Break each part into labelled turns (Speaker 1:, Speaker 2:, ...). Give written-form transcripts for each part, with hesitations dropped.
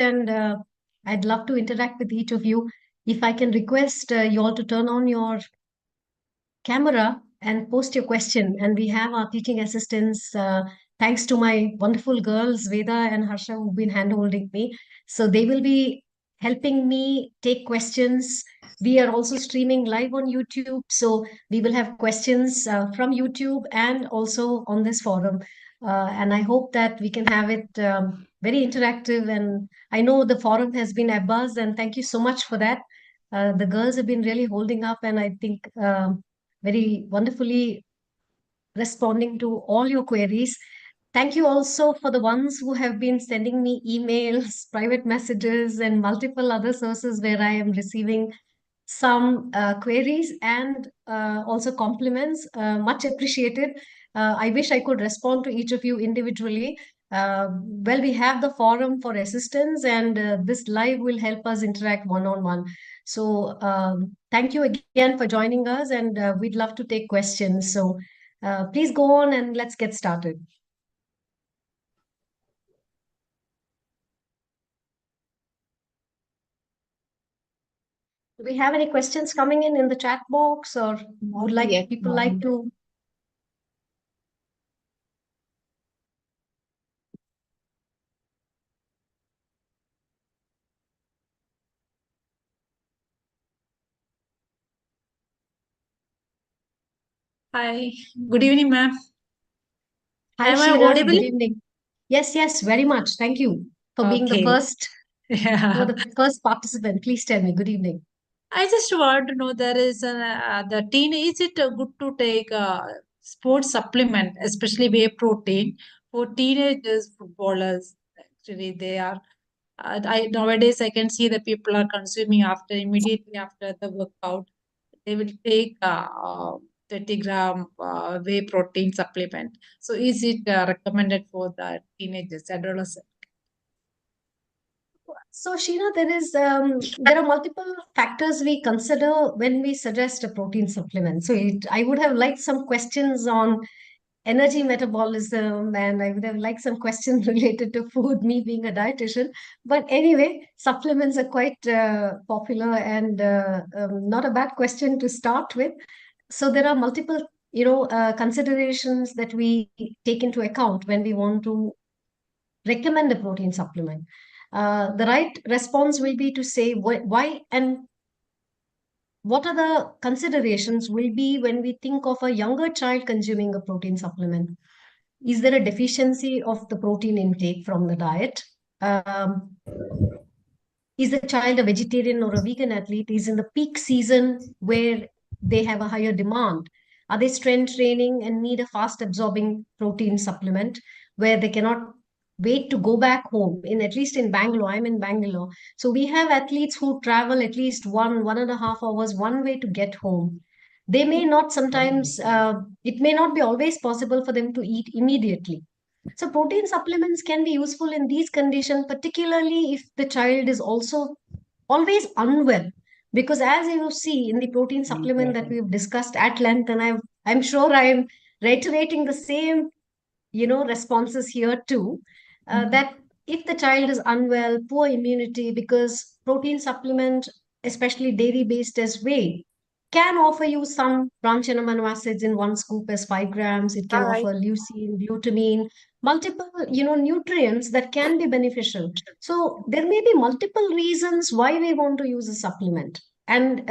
Speaker 1: and I'd love to interact with each of you. If I can request you all to turn on your camera and post your question. And we have our teaching assistants, thanks to my wonderful girls, Veda and Harsha, who've been hand-holding me. So they will be helping me take questions. We are also streaming live on YouTube. So we will have questions from YouTube and also on this forum. And I hope that we can have it very interactive. And I know the forum has been a buzz, and thank you so much for that. The girls have been really holding up, and I think very wonderfully responding to all your queries. Thank you also for the ones who have been sending me emails, private messages, and multiple other sources where I am receiving some queries and also compliments. Much appreciated. I wish I could respond to each of you individually. Well, we have the forum for assistance, and this live will help us interact one on one. So, thank you again for joining us, and we'd love to take questions. So, please go on and let's get started. Do we have any questions coming in the chat box, or would people like to?
Speaker 2: Hi, good evening, ma'am.
Speaker 1: Hi,
Speaker 2: Am I
Speaker 1: Sheena.
Speaker 2: audible?
Speaker 1: Good evening. Yes, very much. Thank you for being the
Speaker 2: Okay.
Speaker 1: first,
Speaker 2: Yeah.
Speaker 1: the first participant. Please tell me. Good evening.
Speaker 2: I just want to know there is the teen. Is it good to take sports supplement, especially whey protein for teenagers, footballers? Actually, they are. I nowadays I can see that people are consuming after immediately after the workout. They will take 30 gram whey protein supplement. So, is it recommended for the teenagers, adolescents?
Speaker 1: So, Sheena, there are multiple factors we consider when we suggest a protein supplement. So, I would have liked some questions on energy metabolism, and I would have liked some questions related to food, me being a dietitian. But anyway, supplements are quite popular, and not a bad question to start with. So there are multiple, considerations that we take into account when we want to recommend a protein supplement. The right response will be to say why and what are the considerations will be when we think of a younger child consuming a protein supplement. Is there a deficiency of the protein intake from the diet? Is the child a vegetarian or a vegan athlete? Is in the peak season where they have a higher demand? Are they strength training and need a fast absorbing protein supplement where they cannot wait to go back home? In at least in Bangalore, I'm in Bangalore. So we have athletes who travel at least 1.5 hours one way to get home. They may not sometimes, it may not be always possible for them to eat immediately. So protein supplements can be useful in these conditions, particularly if the child is also always unwell. Because as you see in the protein supplement that we've discussed at length, and I'm sure I'm reiterating the same, responses here too, that if the child is unwell, poor immunity, because protein supplement, especially dairy based as whey, can offer you some branch and amino acids in one scoop as 5 grams. It can offer leucine, glutamine, multiple, nutrients that can be beneficial. So there may be multiple reasons why we want to use a supplement. And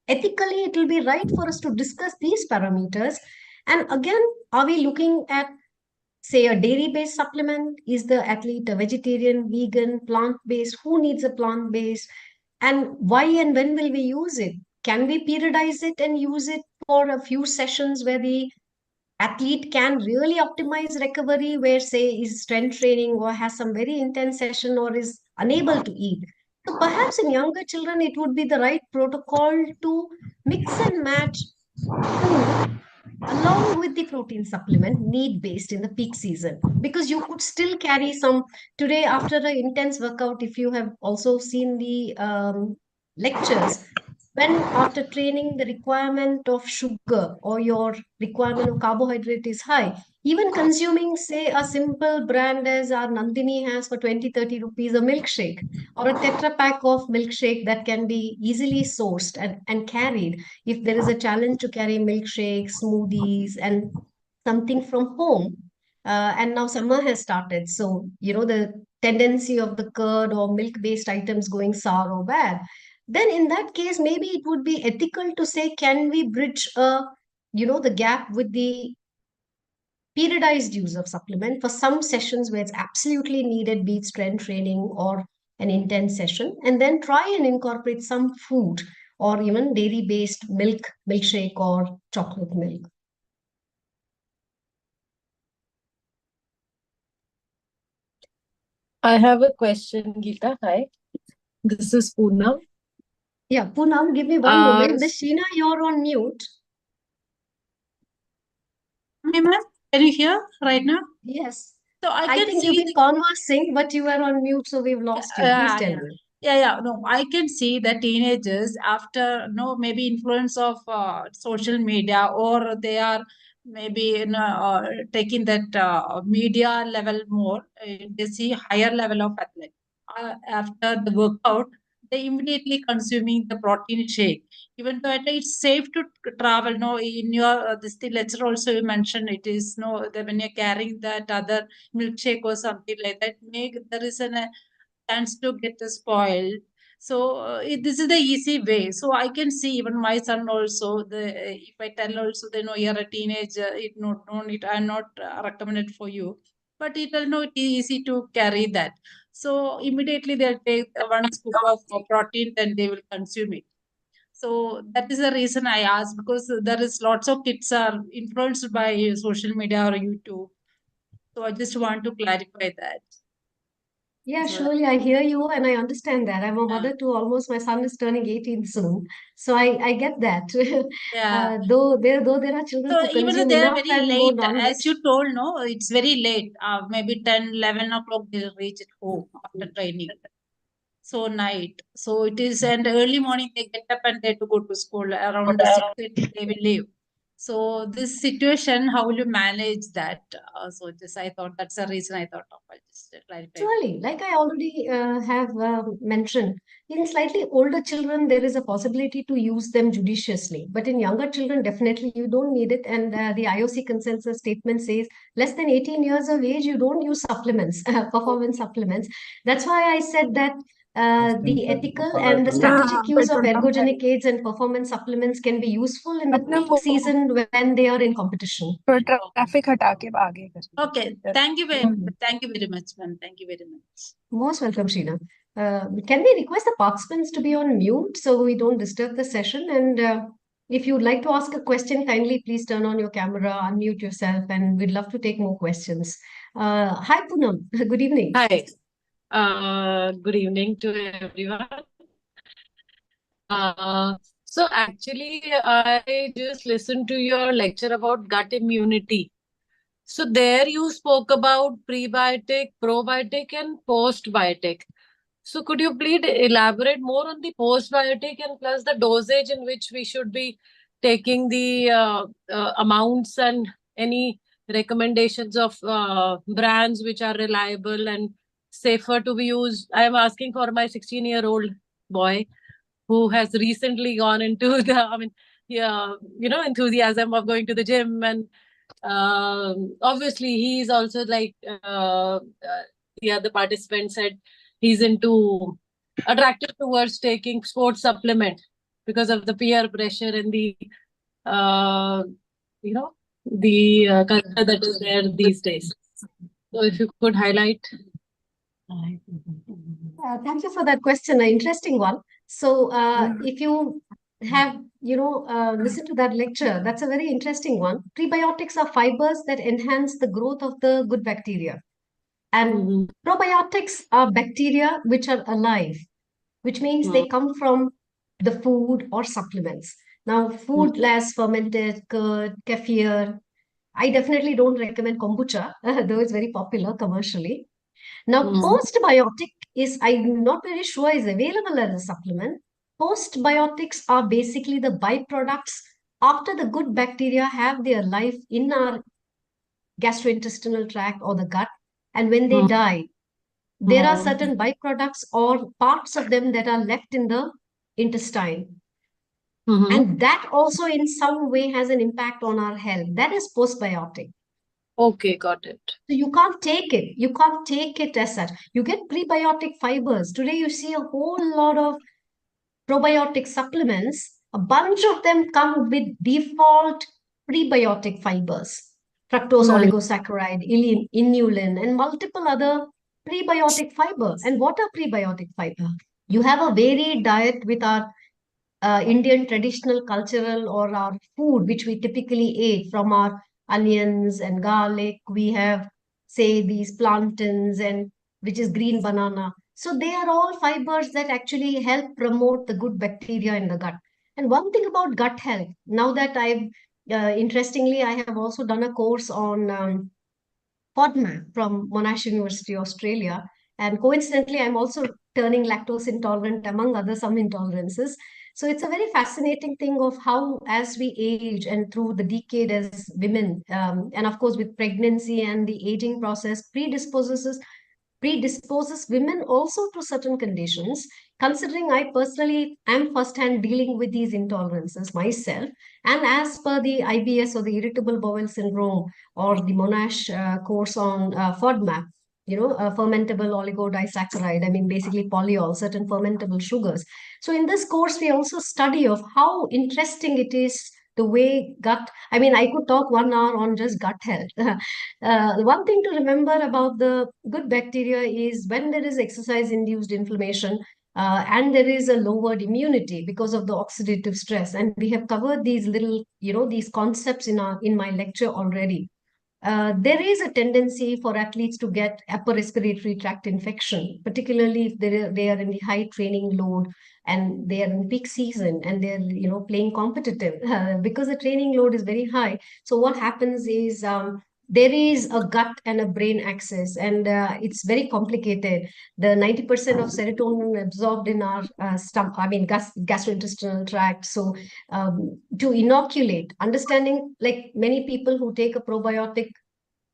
Speaker 1: ethically, it will be right for us to discuss these parameters. And again, are we looking at, say, a dairy based supplement? Is the athlete a vegetarian, vegan, plant based? Who needs a plant based? And why and when will we use it? Can we periodize it and use it for a few sessions where the athlete can really optimize recovery, where, say, is strength training or has some very intense session or is unable to eat? So perhaps in younger children, it would be the right protocol to mix and match food along with the protein supplement need based in the peak season, because you could still carry some today after an intense workout. If you have also seen the lectures, when after training the requirement of sugar or your requirement of carbohydrate is high, Even consuming, say, a simple brand as our Nandini has for 20-30 rupees, a milkshake or a tetra pack of milkshake that can be easily sourced and carried. If there is a challenge to carry milkshakes, smoothies, and something from home, and now summer has started. So, the tendency of the curd or milk based items going sour or bad, then in that case, maybe it would be ethical to say, can we bridge the gap with the periodized use of supplement for some sessions where it's absolutely needed, be it strength training or an intense session, and then try and incorporate some food or even dairy based milkshake or chocolate milk.
Speaker 3: I have a question, Geeta. Hi, this is Poonam.
Speaker 1: Yeah, Poonam, give me one moment. Miss Sheena, you're on mute.
Speaker 2: Ma'am, can you hear right now?
Speaker 1: Yes.
Speaker 2: So I
Speaker 1: I
Speaker 2: can
Speaker 1: think
Speaker 2: see
Speaker 1: you've been conversing, but you were on mute, so we've lost you. Please tell me.
Speaker 2: yeah. No, I can see that teenagers after maybe influence of social media, or they are maybe taking that media level more. They see higher level of athlete. After the workout, they immediately consuming the protein shake. Even though it's safe to travel. No, in your the lecture also you mentioned it is no that when you're carrying that other milkshake or something like that, there is a chance to get spoiled. So this is the easy way. So I can see even my son also. If I tell also, they know you're a teenager. It no need. I'm not recommended for you, but it will know it is easy to carry that. So immediately they'll take one scoop of protein, then they will consume it. So that is the reason I asked, because there is lots of kids are influenced by social media or YouTube. So I just want to clarify that.
Speaker 1: Yeah,
Speaker 2: So
Speaker 1: surely I hear you and I understand that. I'm a mother too. Almost my son is turning 18 soon. So I get that.
Speaker 2: yeah.
Speaker 1: Though there are children
Speaker 2: So
Speaker 1: who
Speaker 2: even though
Speaker 1: consume
Speaker 2: they are
Speaker 1: enough
Speaker 2: very
Speaker 1: and go
Speaker 2: late,
Speaker 1: non-veg.
Speaker 2: as you told, no, it's very late. Maybe 10, 11 o'clock they'll reach at home after training. So night. So it is, and early morning they get up and they have to go to school. Around 6:30 they will leave. So this situation, how will you manage that? So just I thought that's the reason I thought of. I'll just clarify.
Speaker 1: Surely, like I already have mentioned, in slightly older children, there is a possibility to use them judiciously. But in younger children, definitely you don't need it. And the IOC consensus statement says less than 18 years of age, you don't use supplements, performance supplements. That's why I said that the ethical and the strategic use of ergogenic aids and performance supplements can be useful in the peak season when they are in competition.
Speaker 4: Traffic हटा के आगे कर
Speaker 2: Okay, thank you very much, ma'am. Thank you very much.
Speaker 1: Most welcome, Sheena. Can we request the participants to be on mute so we don't disturb the session? And if you'd like to ask a question, kindly please turn on your camera, unmute yourself, and we'd love to take more questions. Hi, Poonam. Good evening.
Speaker 3: Hi. Good evening to everyone. So actually, I just listened to your lecture about gut immunity. So there you spoke about prebiotic, probiotic, and postbiotic. So could you please elaborate more on the postbiotic and plus the dosage in which we should be taking the amounts and any recommendations of brands which are reliable and safer to be used? I am asking for my 16-year-old boy who has recently gone into the, yeah, enthusiasm of going to the gym, and obviously he's also like the other participant said, he's into attracted towards taking sports supplement because of the peer pressure and the uh, you know culture that is there these days. So if you could highlight.
Speaker 1: Thank you for that question, an interesting one. So, if you have, listened to that lecture, that's a very interesting one. Prebiotics are fibers that enhance the growth of the good bacteria. And probiotics are bacteria which are alive, which means they come from the food or supplements. Now, food as fermented curd, kefir. I definitely don't recommend kombucha, though it's very popular commercially. Now, postbiotic is, I'm not very sure, is available as a supplement. Postbiotics are basically the byproducts after the good bacteria have their life in our gastrointestinal tract or the gut. And when they die, there are certain byproducts or parts of them that are left in the intestine. And that also in some way has an impact on our health. That is postbiotic.
Speaker 3: Okay, got it.
Speaker 1: So you can't take it. You can't take it as such. You get prebiotic fibers. Today you see a whole lot of probiotic supplements. A bunch of them come with default prebiotic fibers. Fructose oligosaccharide, inulin, and multiple other prebiotic fiber. And what are prebiotic fiber? You have a varied diet with our Indian traditional cultural or our food, which we typically eat from our onions and garlic. We have, say, these plantains and which is green banana. So they are all fibers that actually help promote the good bacteria in the gut. And one thing about gut health, now that interestingly, I have also done a course on FODMAP from Monash University, Australia. And coincidentally, I'm also turning lactose intolerant, among other some intolerances. So it's a very fascinating thing of how, as we age and through the decade as women, and of course with pregnancy and the aging process, predisposes women also to certain conditions. Considering I personally am firsthand dealing with these intolerances myself, and as per the IBS or the irritable bowel syndrome or the Monash course on FODMAP, fermentable oligodisaccharide, I mean, basically polyol, certain fermentable sugars. So in this course, we also study of how interesting it is the way gut, I mean, I could talk 1 hour on just gut health. One thing to remember about the good bacteria is when there is exercise-induced inflammation, and there is a lowered immunity because of the oxidative stress. And we have covered these little, these concepts in my lecture already. There is a tendency for athletes to get upper respiratory tract infection, particularly if they are in the high training load and they are in peak season and they're playing competitive because the training load is very high. So what happens is there is a gut and a brain axis, and it's very complicated. The 90% of serotonin absorbed in our stomach, I mean gastrointestinal tract. So to inoculate, understanding, like many people who take a probiotic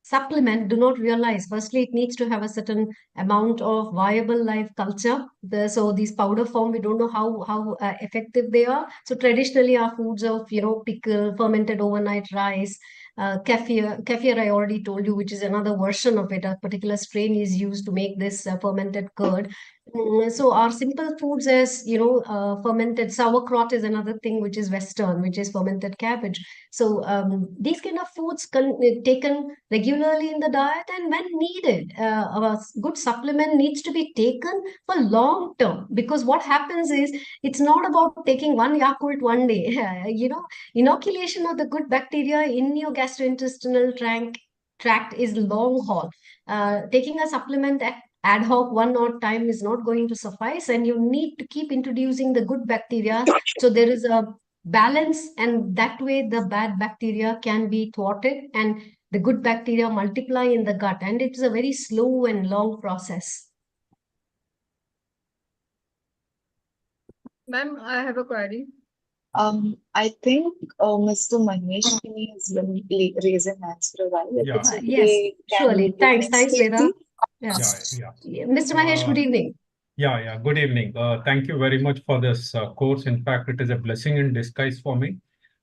Speaker 1: supplement do not realize, firstly it needs to have a certain amount of viable live culture. So these powder form, we don't know how effective they are. So traditionally our foods of pickle, fermented overnight rice, kefir I already told you, which is another version of it. A particular strain is used to make this fermented curd. So our simple foods, as fermented sauerkraut is another thing, which is Western, which is fermented cabbage. So these kind of foods taken regularly in the diet, and when needed, a good supplement needs to be taken for long term. Because what happens is, it's not about taking one Yakult one day. Inoculation of the good bacteria in your gastrointestinal tract is long haul. Taking a supplement ad hoc one odd time is not going to suffice, and you need to keep introducing the good bacteria. So there is a balance, and that way the bad bacteria can be thwarted and the good bacteria multiply in the gut, and it's a very slow and long process.
Speaker 5: Ma'am, I have a query.
Speaker 4: I think Mr. Mahesh has been raising hands for a while. If
Speaker 6: Yeah.
Speaker 4: it's okay,
Speaker 1: Yes,
Speaker 4: can
Speaker 1: surely.
Speaker 4: we
Speaker 1: Thanks,
Speaker 4: next
Speaker 1: Veda.
Speaker 6: Yeah,
Speaker 1: Yes.
Speaker 6: yeah.
Speaker 1: Mr. Mahesh, good evening.
Speaker 6: Yeah. Good evening. Thank you very much for this course. In fact, it is a blessing in disguise for me.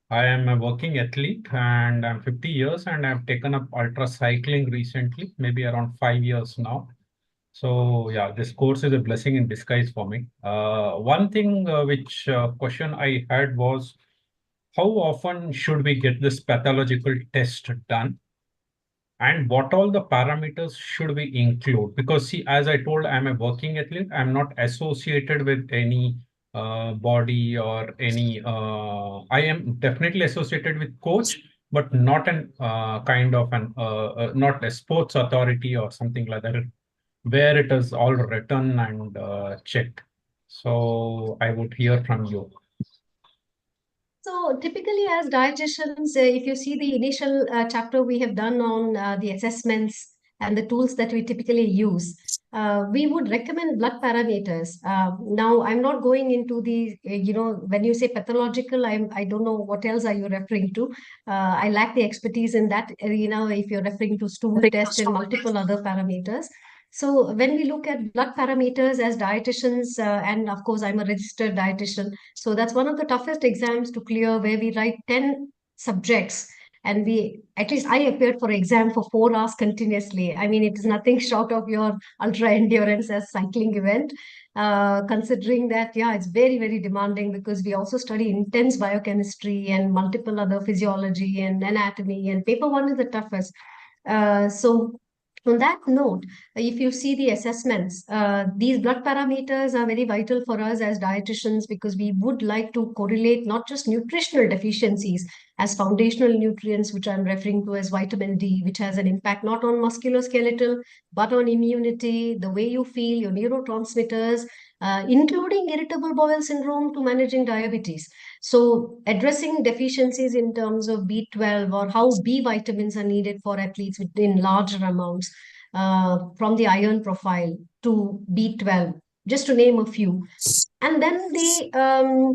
Speaker 6: I am a working athlete and I'm 50 years and I've taken up ultra cycling recently, maybe around 5 years now. So yeah, this course is a blessing in disguise for me. One thing which question I had was, how often should we get this pathological test done? And what all the parameters should we include? Because see, as I told, I'm a working athlete. I'm not associated with any body or any, I am definitely associated with coach, but not an not a sports authority or something like that, where it is all written and checked. So I would hear from you.
Speaker 1: So typically as dietitians, if you see the initial chapter we have done on the assessments and the tools that we typically use, we would recommend blood parameters. Now, I'm not going into the, when you say pathological, I don't know what else are you referring to. I lack the expertise in that arena if you're referring to stool test and multiple other parameters. So when we look at blood parameters as dietitians, and of course, I'm a registered dietitian, so that's one of the toughest exams to clear, where we write 10 subjects. And at least I appeared for exam for 4 hours continuously. I mean, it is nothing short of your ultra endurance as cycling event. Considering that, yeah, it's very, very demanding, because we also study intense biochemistry and multiple other physiology and anatomy, and paper one is the toughest. So on that note, if you see the assessments, these blood parameters are very vital for us as dietitians, because we would like to correlate not just nutritional deficiencies as foundational nutrients, which I'm referring to as vitamin D, which has an impact not on musculoskeletal, but on immunity, the way you feel, your neurotransmitters, including irritable bowel syndrome to managing diabetes. So addressing deficiencies in terms of B12 or how B vitamins are needed for athletes in larger amounts, from the iron profile to B12, just to name a few. And then the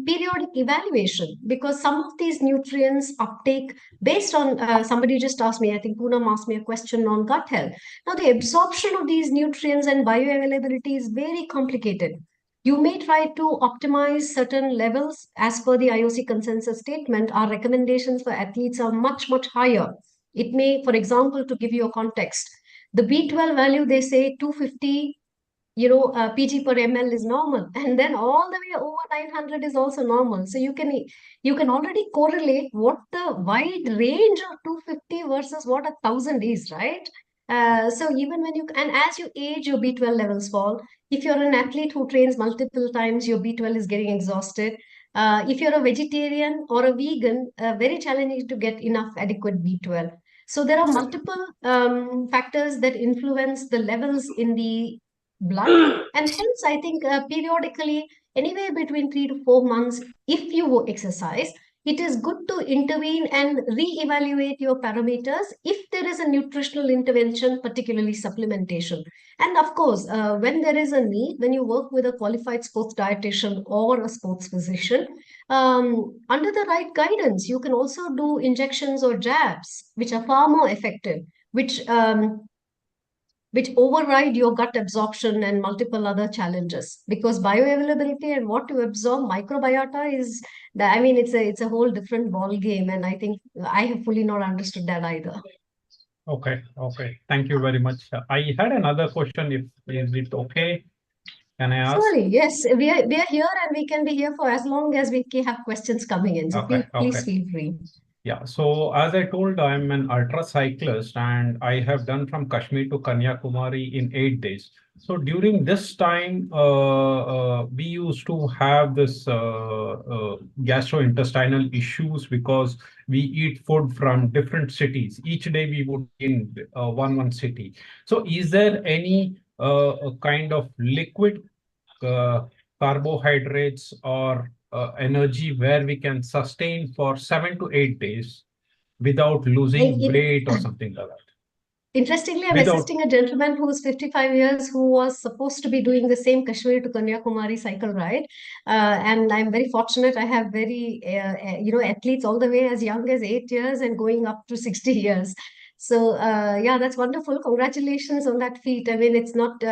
Speaker 1: periodic evaluation, because some of these nutrients uptake based on, somebody just asked me, I think Poonam asked me a question on gut health. Now, the absorption of these nutrients and bioavailability is very complicated. You may try to optimize certain levels as per the IOC consensus statement. Our recommendations for athletes are much, much higher. It may, for example, to give you a context, the B12 value, they say 250 pg per ml is normal, and then all the way over 900 is also normal. So you can already correlate what the wide range of 250 versus what 1,000 is, right? So even when and as you age, your B12 levels fall. If you're an athlete who trains multiple times, your B12 is getting exhausted. If you're a vegetarian or a vegan, very challenging to get enough adequate B12. So there are multiple factors that influence the levels in the blood, and hence I think periodically, anywhere between 3 to 4 months, if you exercise, it is good to intervene and re-evaluate your parameters if there is a nutritional intervention, particularly supplementation. And of course, when there is a need, when you work with a qualified sports dietitian or a sports physician, under the right guidance, you can also do injections or jabs, which are far more effective, which override your gut absorption and multiple other challenges, because bioavailability and what to absorb, microbiota is I mean, it's a whole different ball game, and I think I have fully not understood that either.
Speaker 6: Okay. Thank you very much. I had another question. Is it okay? Can I ask?
Speaker 1: Sorry, yes, we are here, and we can be here for as long as we have questions coming in. So please feel free.
Speaker 6: Yeah, so as I told, I'm an ultra cyclist, and I have done from Kashmir to Kanyakumari in 8 days. So during this time, we used to have this gastrointestinal issues, because we eat food from different cities. Each day we would be in one city. So is there any kind of liquid carbohydrates or energy where we can sustain for 7 to 8 days without losing weight or something like that?
Speaker 1: Interestingly, I'm assisting a gentleman who's 55 years, who was supposed to be doing the same Kashmir to Kanyakumari cycle ride. And I'm very fortunate. I have very, athletes all the way as young as 8 years and going up to 60 years. So, yeah, that's wonderful. Congratulations on that feat. I mean, it's not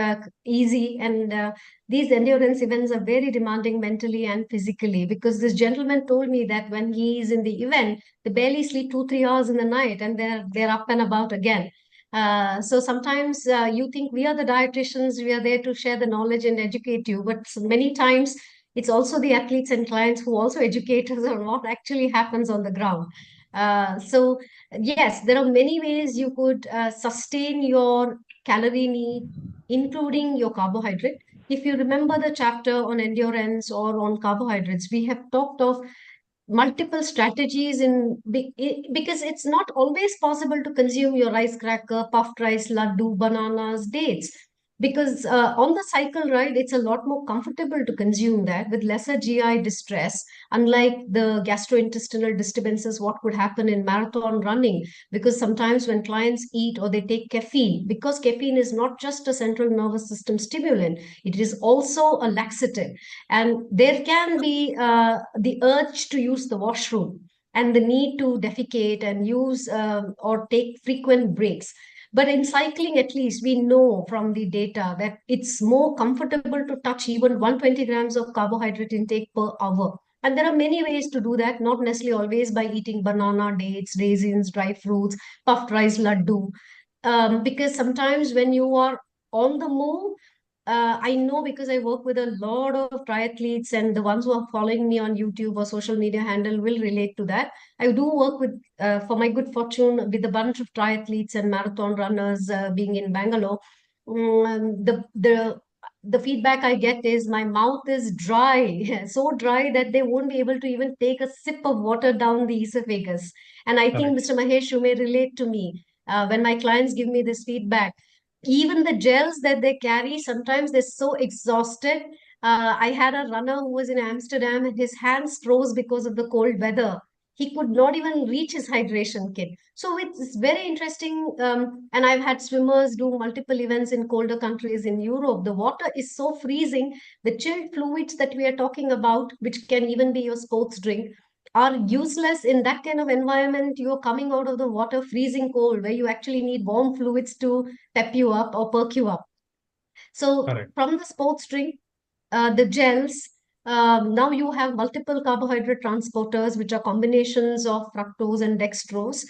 Speaker 1: easy. And these endurance events are very demanding mentally and physically, because this gentleman told me that when he is in the event, they barely sleep 2-3 hours in the night, and they're up and about again. So sometimes you think we are the dietitians, we are there to share the knowledge and educate you, but many times it's also the athletes and clients who also educate us on what actually happens on the ground. So yes, there are many ways you could sustain your calorie need, including your carbohydrate. If you remember the chapter on endurance or on carbohydrates, we have talked of multiple strategies because it's not always possible to consume your rice cracker, puffed rice, laddu, bananas, dates. because on the cycle ride, it's a lot more comfortable to consume that with lesser GI distress, unlike the gastrointestinal disturbances, what could happen in marathon running. Because sometimes when clients eat or they take caffeine, because caffeine is not just a central nervous system stimulant, it is also a laxative. And there can be the urge to use the washroom and the need to defecate and use or take frequent breaks. But in cycling, at least we know from the data that it's more comfortable to touch even 120 grams of carbohydrate intake per hour. And there are many ways to do that, not necessarily always by eating banana, dates, raisins, dry fruits, puffed rice laddu. Because sometimes when you are on the move, I know because I work with a lot of triathletes, and the ones who are following me on YouTube or social media handle will relate to that. I do work with, for my good fortune, with a bunch of triathletes and marathon runners being in Bangalore. The feedback I get is my mouth is dry, so dry that they won't be able to even take a sip of water down the esophagus. And I think,
Speaker 6: Correct.
Speaker 1: Mr. Mahesh, you may relate to me when my clients give me this feedback. Even the gels that they carry, sometimes they're so exhausted. I had a runner who was in Amsterdam and his hands froze because of the cold weather. He could not even reach his hydration kit. So it's very interesting. And I've had swimmers do multiple events in colder countries in Europe. The water is so freezing. The chilled fluids that we are talking about, which can even be your sports drink, are useless in that kind of environment. You're coming out of the water freezing cold, where you actually need warm fluids to pep you up or perk you up. So
Speaker 6: Correct.
Speaker 1: from the sports drink, the gels, now you have multiple carbohydrate transporters, which are combinations of fructose and dextrose.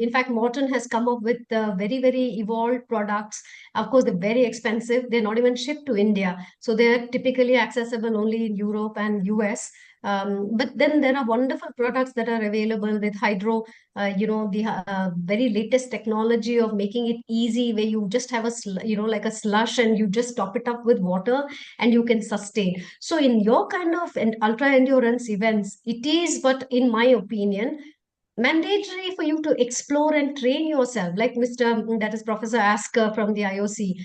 Speaker 1: In fact, Morton has come up with very, very evolved products. Of course, they're very expensive. They're not even shipped to India. So they're typically accessible only in Europe and US. But then there are wonderful products that are available with hydro, the very latest technology of making it easy, where you just have like a slush, and you just top it up with water and you can sustain. So in your kind of ultra endurance events, it is, but in my opinion, mandatory for you to explore and train yourself, like that is Professor Asker from the IOC,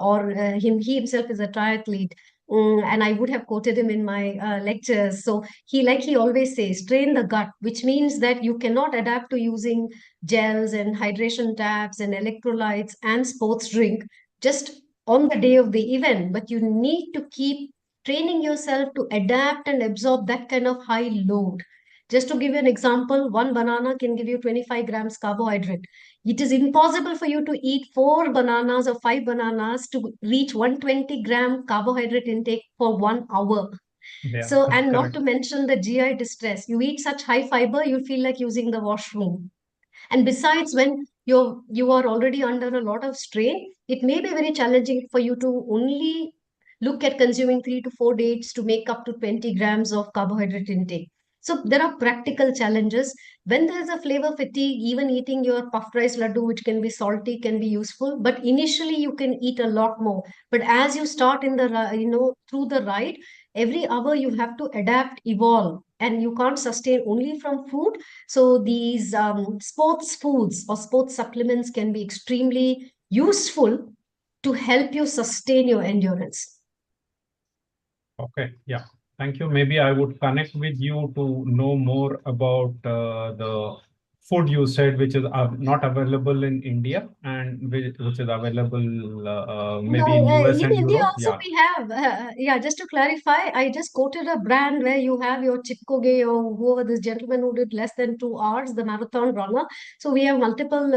Speaker 1: or he himself is a triathlete. And I would have quoted him in my lectures. So he always says, train the gut, which means that you cannot adapt to using gels and hydration tabs and electrolytes and sports drink just on the day of the event, but you need to keep training yourself to adapt and absorb that kind of high load. Just to give you an example, one banana can give you 25 grams carbohydrate. It is impossible for you to eat 4 bananas or 5 bananas to reach 120-gram carbohydrate intake for 1 hour.
Speaker 6: Yeah,
Speaker 1: So, and not
Speaker 6: correct.
Speaker 1: to mention the GI distress. You eat such high fiber, you feel like using the washroom. And besides, when you are already under a lot of strain, it may be very challenging for you to only look at consuming 3 to 4 dates to make up to 20 grams of carbohydrate intake. So there are practical challenges. When there's a flavor fatigue, even eating your puffed rice laddu, which can be salty, can be useful. But initially, you can eat a lot more. But as you start in through the ride, every hour you have to adapt, evolve, and you can't sustain only from food. So these sports foods or sports supplements can be extremely useful to help you sustain your endurance.
Speaker 6: Okay, yeah. Thank you. Maybe I would connect with you to know more about the food you said, which is not available in India, and which is available maybe in US
Speaker 1: In
Speaker 6: and
Speaker 1: India
Speaker 6: Europe.
Speaker 1: also
Speaker 6: Yeah,
Speaker 1: we have, yeah, just to clarify, I just quoted a brand where you have your Chipkoge or whoever this gentleman who did less than 2 hours, the marathon runner. So we have multiple,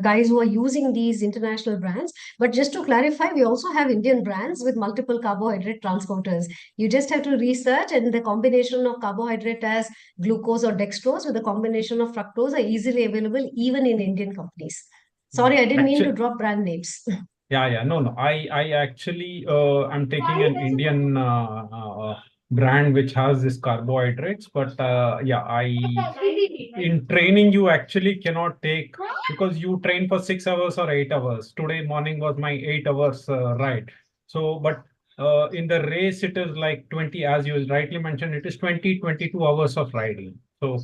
Speaker 1: guys who are using these international brands. But just to clarify, we also have Indian brands with multiple carbohydrate transporters. You just have to research, and the combination of carbohydrate as glucose or dextrose with a combination of fructose are easily available even in Indian companies. Sorry, I didn't mean to
Speaker 6: actually,
Speaker 1: drop brand names.
Speaker 6: yeah. No. I actually I'm taking an Indian brand which has this carbohydrates, but yeah, in training you actually cannot take, because you train for 6 hours or 8 hours. Today morning was my 8 hours ride. So, but in the race it is like 20, as you rightly mentioned, it is 22 hours of riding. So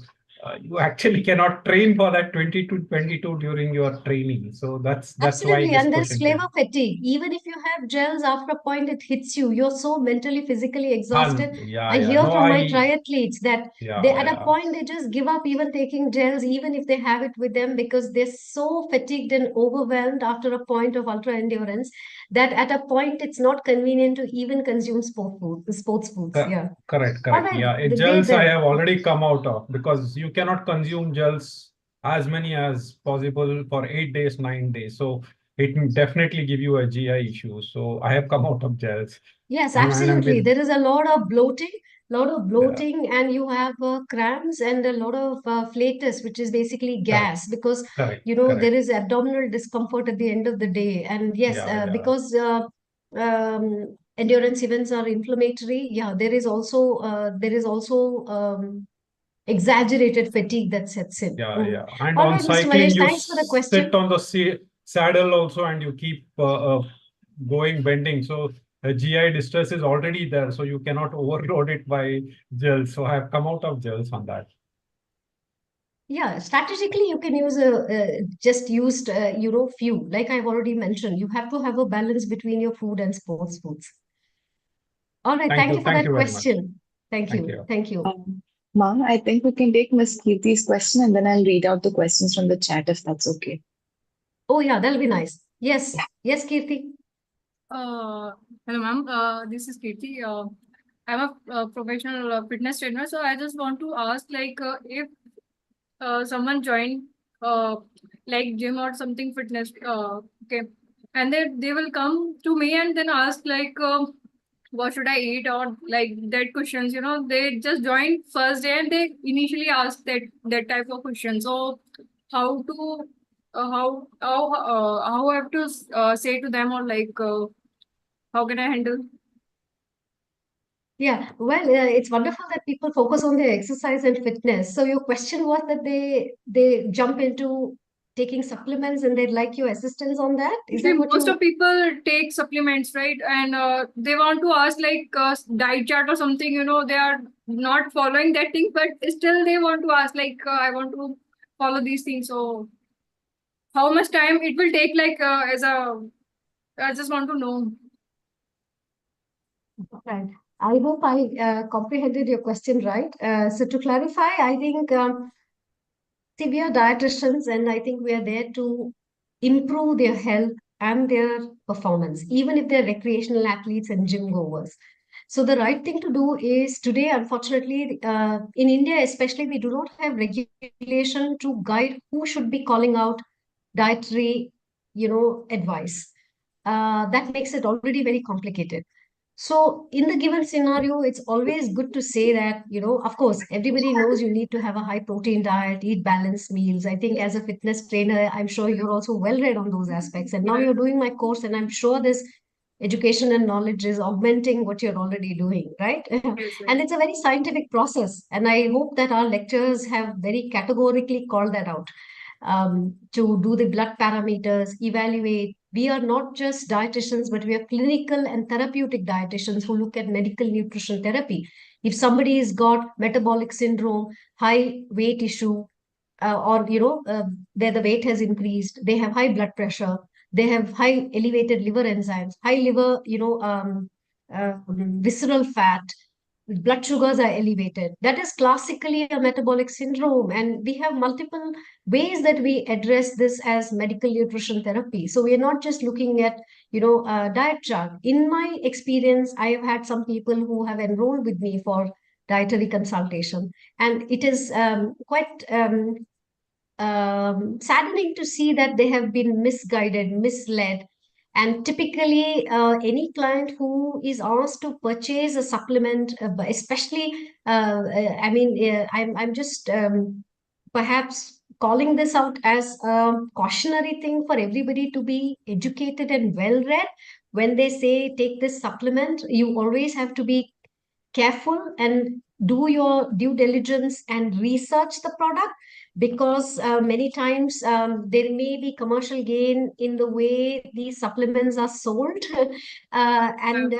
Speaker 6: you actually cannot train for that 20 to 22 during your training. So that's why
Speaker 1: Absolutely.
Speaker 6: this
Speaker 1: And there's
Speaker 6: question
Speaker 1: flavor
Speaker 6: came.
Speaker 1: fatigue. Even if you have gels, after a point, it hits you. You're so mentally, physically exhausted.
Speaker 6: Yeah,
Speaker 1: I
Speaker 6: yeah.
Speaker 1: hear
Speaker 6: No,
Speaker 1: from my triathletes that they,
Speaker 6: yeah,
Speaker 1: at a
Speaker 6: yeah.
Speaker 1: point, they just give up even taking gels, even if they have it with them, because they're so fatigued and overwhelmed after a point of ultra endurance that at a point, it's not convenient to even consume sports foods. Yeah.
Speaker 6: Correct.
Speaker 1: All right.
Speaker 6: Yeah,
Speaker 1: Great
Speaker 6: gels I
Speaker 1: then.
Speaker 6: have already come out of, because you cannot consume gels as many as possible for 8 days, 9 days. So it will definitely give you a GI issue. So I have come out of gels.
Speaker 1: Yes,
Speaker 6: And I'm
Speaker 1: absolutely.
Speaker 6: with,
Speaker 1: There is a lot of
Speaker 6: yeah,
Speaker 1: bloating, and you have cramps and a lot of flatus, which is basically
Speaker 6: correct,
Speaker 1: gas, because there
Speaker 6: correct.
Speaker 1: is abdominal discomfort at the end of the day. And yes,
Speaker 6: Yeah.
Speaker 1: because endurance events are inflammatory. Yeah, there is also exaggerated fatigue that sets in.
Speaker 6: Yeah. And
Speaker 1: All
Speaker 6: on
Speaker 1: right, Mr.
Speaker 6: cycling,
Speaker 1: Mahesh,
Speaker 6: you
Speaker 1: thanks for the
Speaker 6: sit
Speaker 1: question.
Speaker 6: on the saddle also, and you keep going bending. So the GI distress is already there. So you cannot overload it by gels. So I have come out of gels on that.
Speaker 1: Yeah, strategically, you can use just used, few. Like I've already mentioned, you have to have a balance between your food and sports foods. All right, thank you for
Speaker 6: Thank
Speaker 1: that
Speaker 6: you very much.
Speaker 1: question. Thank
Speaker 6: Thank
Speaker 1: you.
Speaker 6: you.
Speaker 1: Thank you.
Speaker 4: Ma'am, I think we can take Miss Kirti's question and then I'll read out the questions from the chat if that's okay.
Speaker 1: Oh, yeah, that'll be nice. Yes. Yes, Kirti.
Speaker 5: Hello, ma'am. This is Kirti. I'm a professional fitness trainer, so I just want to ask, like, if someone joined like gym or something fitness, okay, and they will come to me and then ask like, what should I eat, or like that questions. They just joined first day and they initially ask that type of question. So how to how I have to say to them, or like how can I handle?
Speaker 1: Yeah, well, it's wonderful that people focus on their exercise and fitness. So your question was that they jump into taking supplements and they'd like your assistance on that. Is
Speaker 5: See,
Speaker 1: that what
Speaker 5: most
Speaker 1: you?
Speaker 5: of people take supplements, right? And they want to ask like diet chart or something. They are not following that thing, but still they want to ask like, I want to follow these things. So how much time it will take? Like I just want to know.
Speaker 1: Right. I hope I comprehended your question right. So to clarify, I think see, we are dietitians, and I think we are there to improve their health and their performance, even if they're recreational athletes and gym goers. So the right thing to do is today, unfortunately, in India especially, we do not have regulation to guide who should be calling out dietary, advice. That makes it already very complicated. So, in the given scenario, it's always good to say that, of course, everybody knows you need to have a high protein diet, eat balanced meals. I think as a fitness trainer, I'm sure you're also well read on those aspects. And now you're doing my course, and I'm sure this education and knowledge is augmenting what you're already doing, right?
Speaker 5: Yes,
Speaker 1: And
Speaker 5: yes.
Speaker 1: it's a very scientific process. And I hope that our lecturers have very categorically called that out, to do the blood parameters, evaluate. We are not just dietitians, but we are clinical and therapeutic dietitians who look at medical nutrition therapy. If somebody has got metabolic syndrome, high weight issue, or where the weight has increased, they have high blood pressure, they have high elevated liver enzymes, high liver, visceral fat, blood sugars are elevated. That is classically a metabolic syndrome, and we have multiple ways that we address this as medical nutrition therapy. So we are not just looking at diet chart. In my experience, I have had some people who have enrolled with me for dietary consultation, and it is quite saddening to see that they have been misguided, misled. And typically, any client who is asked to purchase a supplement, especially, I'm just perhaps calling this out as a cautionary thing for everybody to be educated and well read. When they say take this supplement, you always have to be careful and do your due diligence and research the product, because many times there may be commercial gain in the way these supplements are sold, and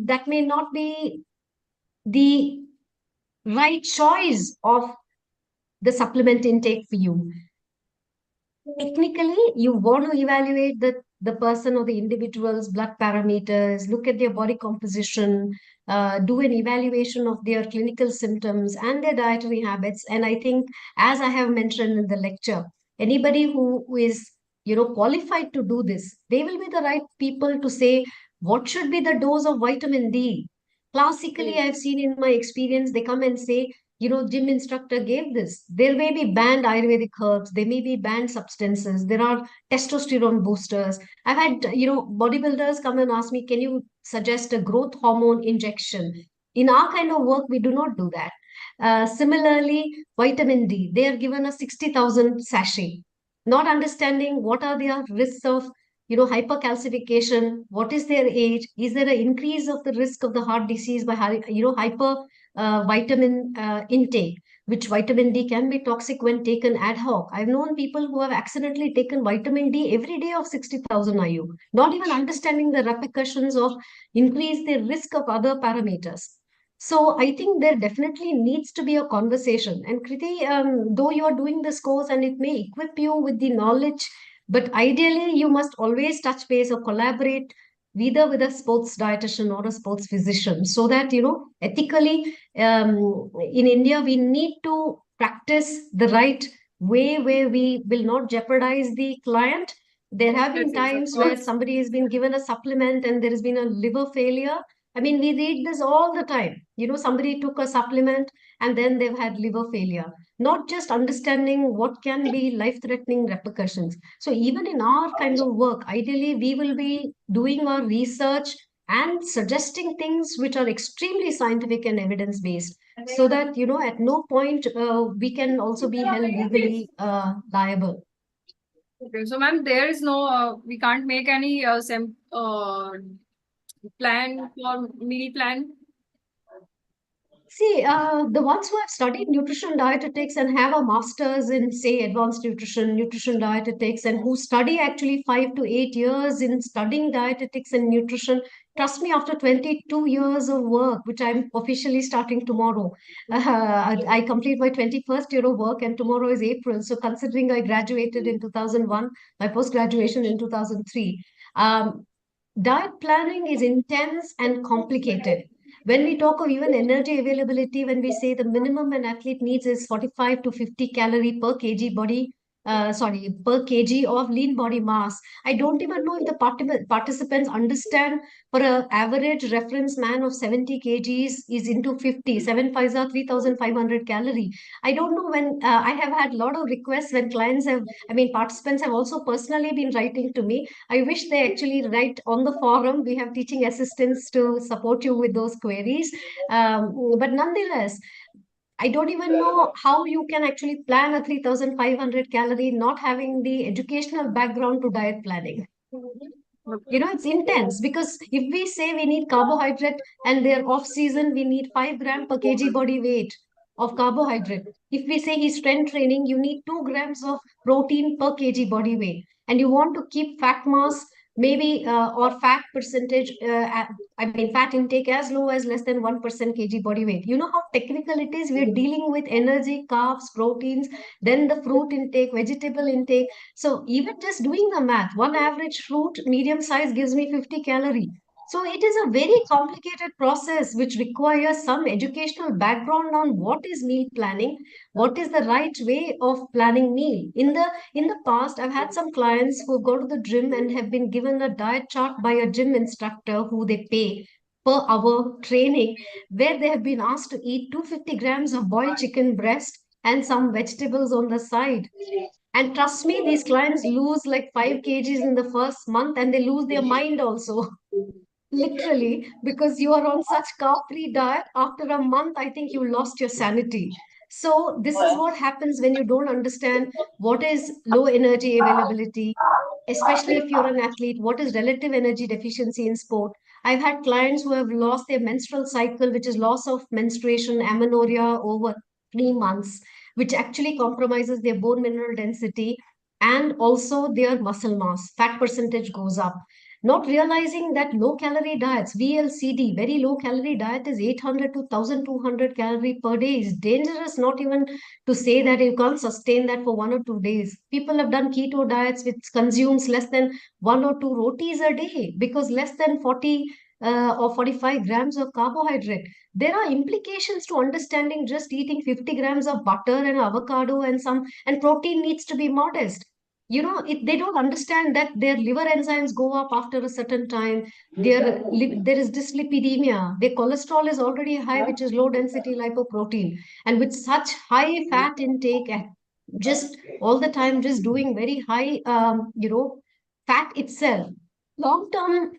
Speaker 1: that may not be the right choice of the supplement intake for you. Technically, you want to evaluate the person or the individual's blood parameters, look at their body composition, do an evaluation of their clinical symptoms and their dietary habits. And I think, as I have mentioned in the lecture, anybody who is qualified to do this, they will be the right people to say what should be the dose of vitamin D. Classically, I've seen in my experience, they come and say, gym instructor gave this. There may be banned Ayurvedic herbs, there may be banned substances, there are testosterone boosters. I've had, bodybuilders come and ask me, can you suggest a growth hormone injection? In our kind of work, we do not do that. Similarly, vitamin D, they are given a 60,000 sachet, not understanding what are their risks of hypercalcification, what is their age, is there an increase of the risk of the heart disease by hyper vitamin intake, which vitamin D can be toxic when taken ad hoc. I've known people who have accidentally taken vitamin D every day of 60,000 IU, not even understanding the repercussions of increase the risk of other parameters. So I think there definitely needs to be a conversation. And Kriti, though you are doing this course and it may equip you with the knowledge, but ideally you must always touch base or collaborate either with a sports dietitian or a sports physician, so that ethically, in India we need to practice the right way where we will not jeopardize the client. There have been
Speaker 5: Yes, yes, of
Speaker 1: times where
Speaker 5: course.
Speaker 1: somebody has been given a supplement and there has been a liver failure. I mean, we read this all the time. Somebody took a supplement and then they've had liver failure, not just understanding what can be life-threatening repercussions. So even in our kind of work, ideally, we will be doing our research and suggesting things which are extremely scientific and evidence-based, so that, at no point we can also be held legally liable.
Speaker 5: Okay, so ma'am, there is no, we can't make any plan for meal plan.
Speaker 1: See, the ones who have studied nutrition dietetics and have a master's in, say, advanced nutrition dietetics, and who study actually 5 to 8 years in studying dietetics and nutrition, trust me, after 22 years of work, which I'm officially starting tomorrow, I complete my 21st year of work, and tomorrow is April. So, considering I graduated in 2001, my post graduation in 2003, diet planning is intense and complicated. When we talk of even energy availability, when we say the minimum an athlete needs is 45 to 50 calorie per kg per kg of lean body mass. I don't even know if the participants understand, for an average reference man of 70 kgs is into 50, 7 5s are 3,500 calorie. I don't know when I have had a lot of requests when participants have also personally been writing to me. I wish they actually write on the forum. We have teaching assistants to support you with those queries. But nonetheless, I don't even know how you can actually plan a 3,500 calorie not having the educational background to diet planning. It's intense, because if we say we need carbohydrate and they're off season, we need 5 gram per kg body weight of carbohydrate. If we say he's strength training, you need 2 grams of protein per kg body weight. And you want to keep fat mass, maybe, or fat percentage, fat intake as low as less than 1% kg body weight. You know how technical it is? We're dealing with energy, carbs, proteins, then the fruit intake, vegetable intake. So even just doing the math, one average fruit, medium size, gives me 50 calorie. So it is a very complicated process which requires some educational background on what is meal planning, what is the right way of planning meal. In the past, I've had some clients who go to the gym and have been given a diet chart by a gym instructor who they pay per hour training, where they have been asked to eat 250 grams of boiled chicken breast and some vegetables on the side. And trust me, these clients lose like 5 kgs in the first month, and they lose their mind also. Literally, because you are on such carb-free diet. After a month, I think you lost your sanity. So this is what happens when you don't understand what is low energy availability, especially if you're an athlete, what is relative energy deficiency in sport. I've had clients who have lost their menstrual cycle, which is loss of menstruation, amenorrhea, over 3 months, which actually compromises their bone mineral density and also their muscle mass. Fat percentage goes up. not realizing that low calorie diets, VLCD, very low calorie diet is 800 to 1200 calorie per day is dangerous, not even to say that you can't sustain that for 1 or 2 days. People have done keto diets which consumes less than 1 or 2 rotis a day because less than 40 or 45 grams of carbohydrate. There are implications to understanding just eating 50 grams of butter and avocado and protein needs to be modest. They don't understand that their liver enzymes go up after a certain time. There is dyslipidemia. Their cholesterol is already high, which is low density lipoprotein. And with such high fat intake, and just all the time, just doing very high, fat itself, long term,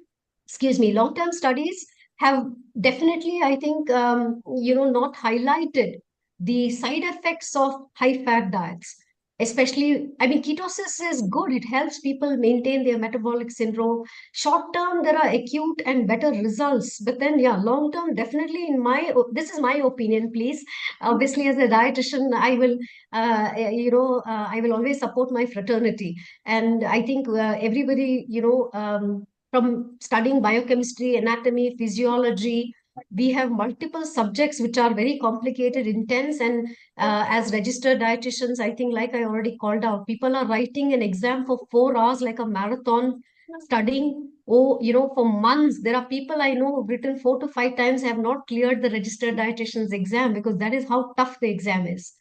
Speaker 1: long term studies have definitely, I think, not highlighted the side effects of high fat diets. Especially, I mean, ketosis is good. It helps people maintain their metabolic syndrome. Short term, there are acute and better results. But then, yeah, long term, definitely, this is my opinion, please. Obviously, as a dietitian, I will always support my fraternity. And I think everybody, from studying biochemistry, anatomy, physiology, we have multiple subjects which are very complicated, intense, and as registered dietitians, I think, like I already called out, people are writing an exam for 4 hours, like a marathon, studying. Oh, for months. There are people I know who've written 4 to 5 times, have not cleared the registered dietitian's exam because that is how tough the exam is.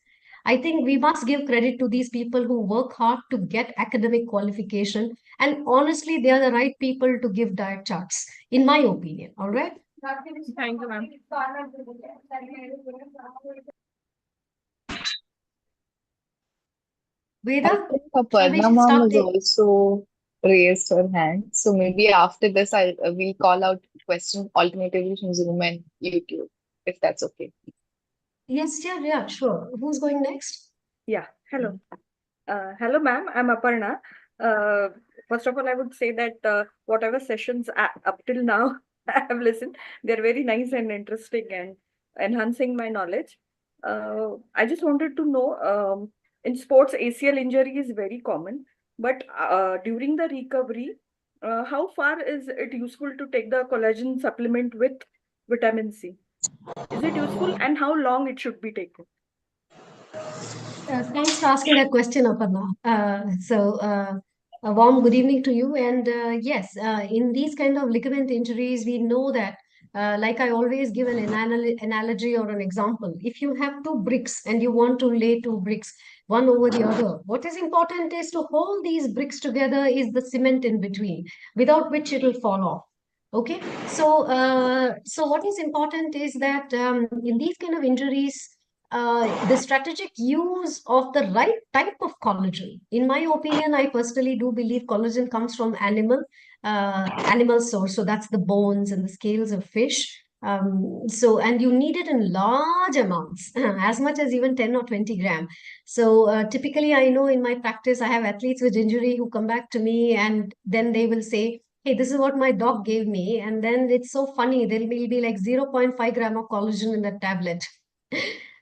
Speaker 1: I think we must give credit to these people who work hard to get academic qualification. And honestly, they are the right people to give diet charts, in my opinion. All right.
Speaker 5: Thank you, ma'am.
Speaker 4: I
Speaker 1: Veda,
Speaker 4: think
Speaker 1: shall we
Speaker 4: Aparna ma'am
Speaker 1: start
Speaker 4: has
Speaker 1: the
Speaker 4: also raised her hand. So maybe after this, we'll call out questions alternatively from Zoom and YouTube, if that's okay.
Speaker 1: Yes, yeah, sure. Who's going next?
Speaker 7: Yeah, hello. Hello, ma'am. I'm Aparna. Uh, First of all, I would say that whatever sessions up till now I have listened, they're very nice and interesting and enhancing my knowledge. I just wanted to know, in sports, ACL injury is very common, but during the recovery, how far is it useful to take the collagen supplement with vitamin C? Is it useful, and how long it should be taken?
Speaker 1: Thanks for asking that question, Aparna. A warm good evening to you. And yes, in these kind of ligament injuries, we know that, like I always give an analogy or an example. If you have two bricks and you want to lay two bricks, one over the other, what is important is to hold these bricks together is the cement in between, without which it will fall off. Okay, so what is important is that in these kind of injuries, the strategic use of the right type of collagen. In my opinion, I personally do believe collagen comes from animal source. So that's the bones and the scales of fish. And you need it in large amounts, as much as even 10 or 20 gram. So typically, I know in my practice, I have athletes with injury who come back to me and then they will say, hey, this is what my doc gave me. And then it's so funny. There will be like 0.5 gram of collagen in that tablet.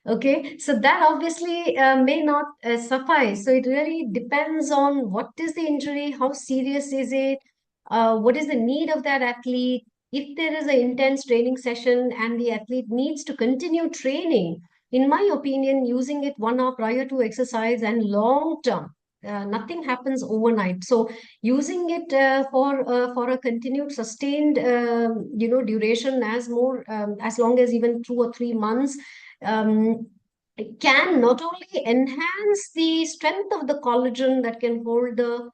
Speaker 1: Okay, so that obviously may not suffice. So it really depends on what is the injury, how serious is it, what is the need of that athlete. If there is an intense training session and the athlete needs to continue training, in my opinion, using it 1 hour prior to exercise and long term, nothing happens overnight. So using it for a continued sustained duration as long as even 2 or 3 months can not only enhance the strength of the collagen that can hold the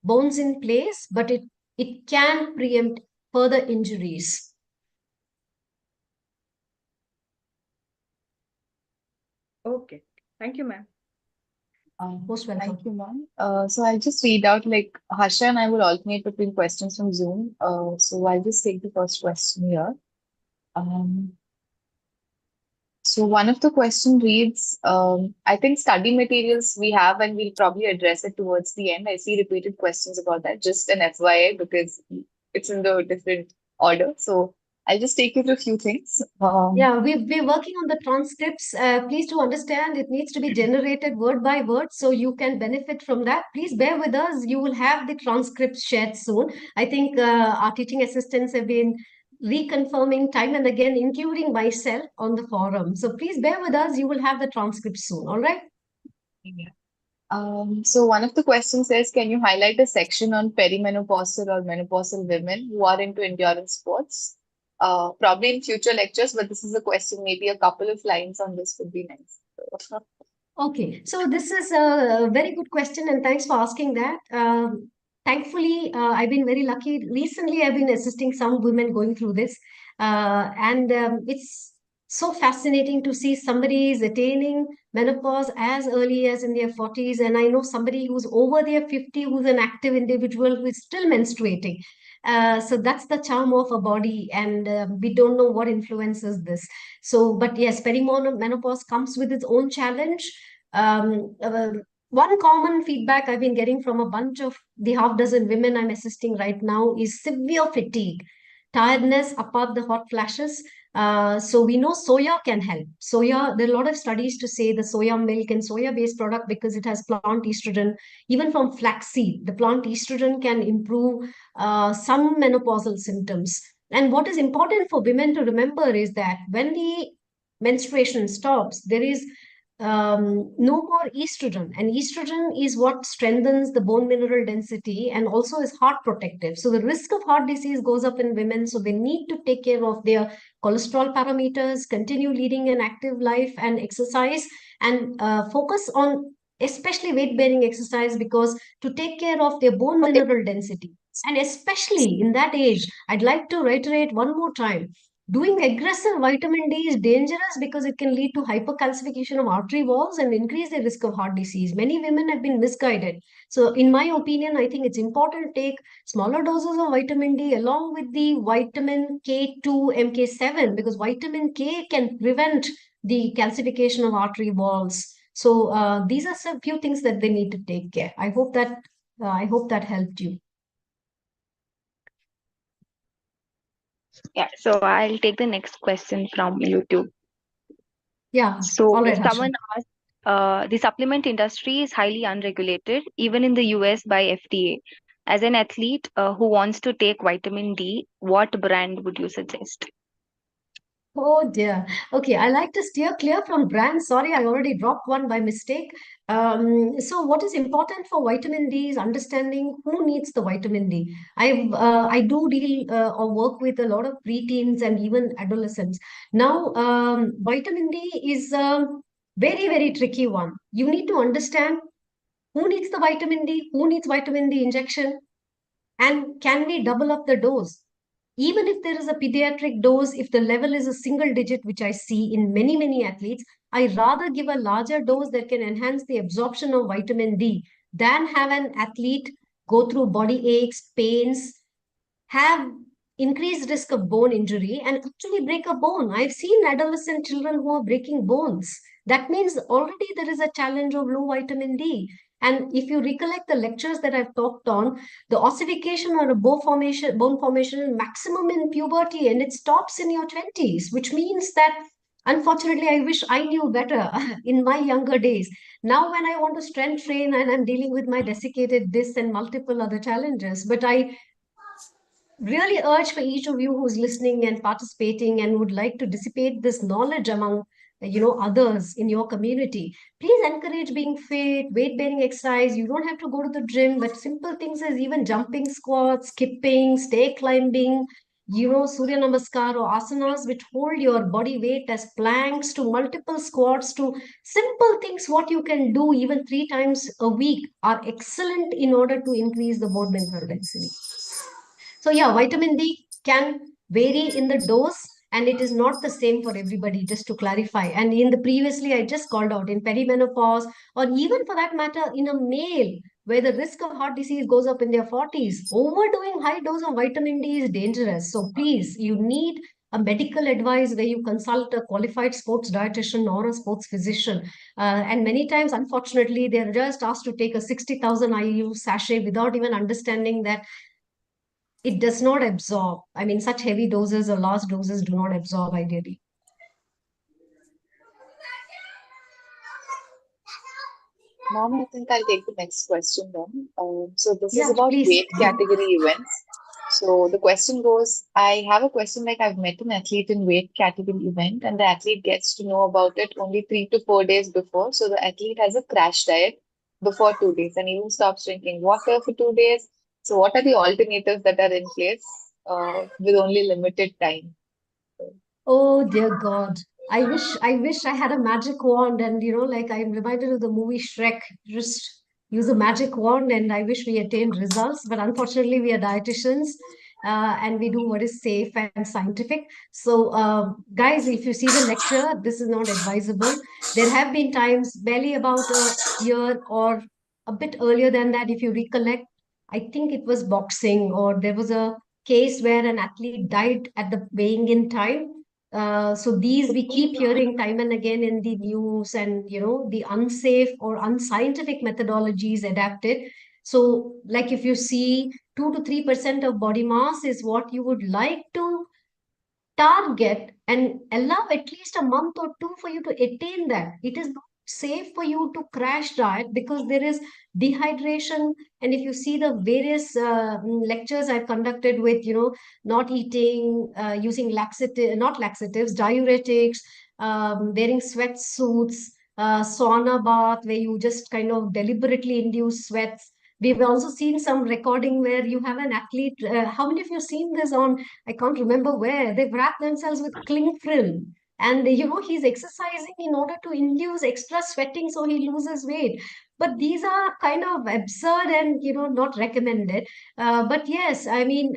Speaker 1: bones in place, but it can preempt further injuries.
Speaker 7: Okay. Thank you, ma'am.
Speaker 1: Most welcome.
Speaker 4: Thank you, ma'am. So I'll just read out, like, Harsha and I will alternate between questions from Zoom. So I'll just take the first question here. So one of the question reads, I think study materials we have, and we'll probably address it towards the end. I see repeated questions about that, just an FYI, because it's in the different order. So I'll just take you through a few things.
Speaker 1: Yeah, we're working on the transcripts. Please do understand it needs to be generated word by word so you can benefit from that. Please bear with us. You will have the transcripts shared soon. I think our teaching assistants have been reconfirming time and again, including myself on the forum. So please bear with us. You will have the transcripts soon. All right.
Speaker 4: So one of the questions says, can you highlight a section on perimenopausal or menopausal women who are into endurance sports? Probably in future lectures, but this is a question. Maybe a couple of lines on this would be nice.
Speaker 1: Okay, so this is a very good question, and thanks for asking that. Thankfully, I've been very lucky. Recently, I've been assisting some women going through this, and it's so fascinating to see somebody is attaining menopause as early as in their 40s, and I know somebody who's over their 50 who's an active individual who is still menstruating. So that's the charm of a body, and we don't know what influences this. So, but yes, perimenopause comes with its own challenge. Um, uh, One common feedback I've been getting from a bunch of the half dozen women I'm assisting right now is severe fatigue, tiredness apart the hot flashes. So we know soya can help. Soya, there are a lot of studies to say the soya milk and soya-based product because it has plant estrogen. Even from flaxseed, the plant estrogen can improve some menopausal symptoms. And what is important for women to remember is that when the menstruation stops, there is no more estrogen, and estrogen is what strengthens the bone mineral density and also is heart protective. So the risk of heart disease goes up in women, so they need to take care of their cholesterol parameters, continue leading an active life and exercise, and focus on especially weight bearing exercise, because to take care of their bone mineral density, and especially in that age, I'd like to reiterate one more time, doing aggressive vitamin D is dangerous because it can lead to hypercalcification of artery walls and increase the risk of heart disease. Many women have been misguided. So, in my opinion, I think it's important to take smaller doses of vitamin D along with the vitamin K2, MK7, because vitamin K can prevent the calcification of artery walls. So, these are some few things that they need to take care. I hope that helped you.
Speaker 8: Yeah, so I'll take the next question from YouTube.
Speaker 1: Yeah.
Speaker 8: So
Speaker 1: All right, Harsha.
Speaker 8: someone asked, the supplement industry is highly unregulated, even in the US by FDA. As an athlete who wants to take vitamin D, what brand would you suggest?
Speaker 1: Oh dear. Okay, I like to steer clear from brands. Sorry, I already dropped one by mistake. So what is important for vitamin D is understanding who needs the vitamin D. I do deal or work with a lot of preteens and even adolescents. Now, vitamin D is a very tricky one. You need to understand who needs the vitamin D, who needs vitamin D injection, and can we double up the dose? Even if there is a pediatric dose, if the level is a single digit, which I see in many athletes, I rather give a larger dose that can enhance the absorption of vitamin D than have an athlete go through body aches, pains, have increased risk of bone injury and actually break a bone. I've seen adolescent children who are breaking bones. That means already there is a challenge of low vitamin D. And if you recollect the lectures that I've talked on, the ossification or a bone formation is maximum in puberty and it stops in your 20s, which means that unfortunately, I wish I knew better in my younger days. Now, when I want to strength train and I'm dealing with my desiccated disc and multiple other challenges, but I really urge for each of you who's listening and participating and would like to dissipate this knowledge among others in your community, please encourage being fit, weight bearing exercise. You don't have to go to the gym, but simple things as even jumping squats, skipping, stay climbing, surya namaskar or asanas which hold your body weight, as planks to multiple squats to simple things what you can do even 3 times a week are excellent in order to increase the bone mineral density. So yeah, vitamin D can vary in the dose and it is not the same for everybody, just to clarify. And in the previously, I just called out in perimenopause, or even for that matter, in a male where the risk of heart disease goes up in their 40s, overdoing high dose of vitamin D is dangerous. So please, you need a medical advice where you consult a qualified sports dietitian or a sports physician. And many times, unfortunately, they're just asked to take a 60,000 IU sachet without even understanding that it does not absorb. I mean, such heavy doses or large doses do not absorb ideally.
Speaker 4: Mom, I think I'll take the next question then. So this is
Speaker 1: Yeah,
Speaker 4: about
Speaker 1: please.
Speaker 4: weight category events. So the question goes, I have a question like I've met an athlete in weight category event and the athlete gets to know about it only 3 to 4 days before. So the athlete has a crash diet before 2 days and even stops drinking water for 2 days. So what are the alternatives that are in place with only limited time?
Speaker 1: Oh dear God. I wish I had a magic wand and like I'm reminded of the movie Shrek, just use a magic wand and I wish we attained results. But unfortunately, we are dietitians and we do what is safe and scientific. So guys, if you see the lecture, this is not advisable. There have been times barely about a year or a bit earlier than that, if you recollect, I think it was boxing or there was a case where an athlete died at the weighing in time. So these we keep hearing time and again in the news, and the unsafe or unscientific methodologies adapted. So, like if you see 2 to 3% of body mass is what you would like to target and allow at least a month or two for you to attain that. It is not safe for you to crash diet because there is dehydration. And if you see the various lectures I've conducted with, not eating, using laxative, not laxatives, diuretics, wearing sweatsuits, sauna bath, where you just kind of deliberately induce sweats. We've also seen some recording where you have an athlete. How many of you have seen this on? I can't remember where. They've wrapped themselves with cling film. And he's exercising in order to induce extra sweating so he loses weight. But these are kind of absurd and not recommended. But yes, I mean,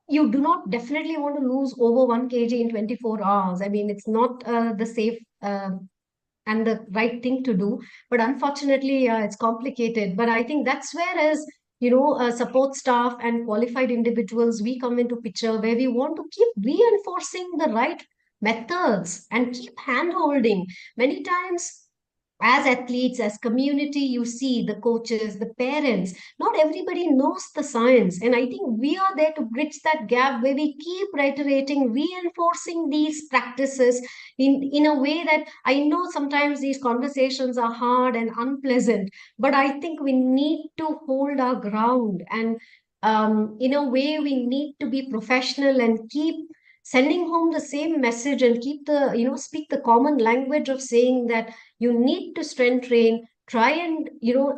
Speaker 1: you do not definitely want to lose over 1 kg in 24 hours. I mean, it's not the safe and the right thing to do. But unfortunately, it's complicated. But I think that's where, as support staff and qualified individuals, we come into picture where we want to keep reinforcing the right methods and keep hand holding. Many times, as athletes, as community, you see the coaches, the parents, not everybody knows the science. And I think we are there to bridge that gap where we keep reiterating, reinforcing these practices in a way that I know sometimes these conversations are hard and unpleasant, but I think we need to hold our ground. And in a way, we need to be professional and keep sending home the same message and keep speak the common language of saying that you need to strength train, try and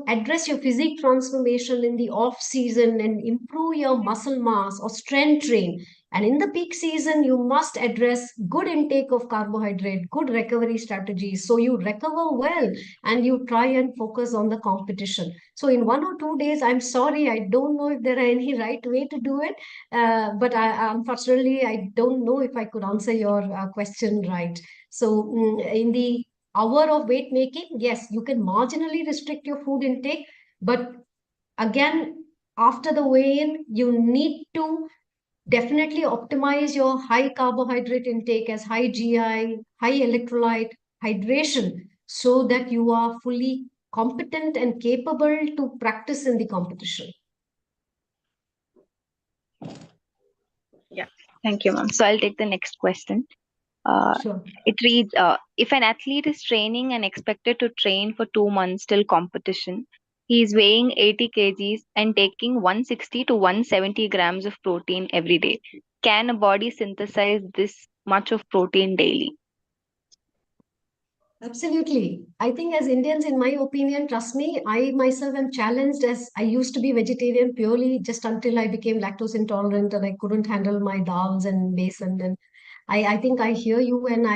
Speaker 1: address your physique transformation in the off season and improve your muscle mass or strength train. And in the peak season, you must address good intake of carbohydrate, good recovery strategies so you recover well and you try and focus on the competition. So in 1 or 2 days, I'm sorry, I don't know if there are any right way to do it, but unfortunately, I don't know if I could answer your question right. So in the hour of weight making, yes, you can marginally restrict your food intake, but again, after the weigh-in, you need to definitely optimize your high carbohydrate intake as high GI, high electrolyte hydration so that you are fully competent and capable to practice in the competition.
Speaker 8: Yeah, thank you, ma'am. So I'll take the next question.
Speaker 1: Sure.
Speaker 8: It reads, if an athlete is training and expected to train for 2 months till competition, he is weighing 80 kgs and taking 160 to 170 grams of protein every day. Can a body synthesize this much of protein daily?
Speaker 1: Absolutely. I think as Indians, in my opinion, trust me, I myself am challenged as I used to be vegetarian purely just until I became lactose intolerant and I couldn't handle my dals and besan. And I think I hear you, and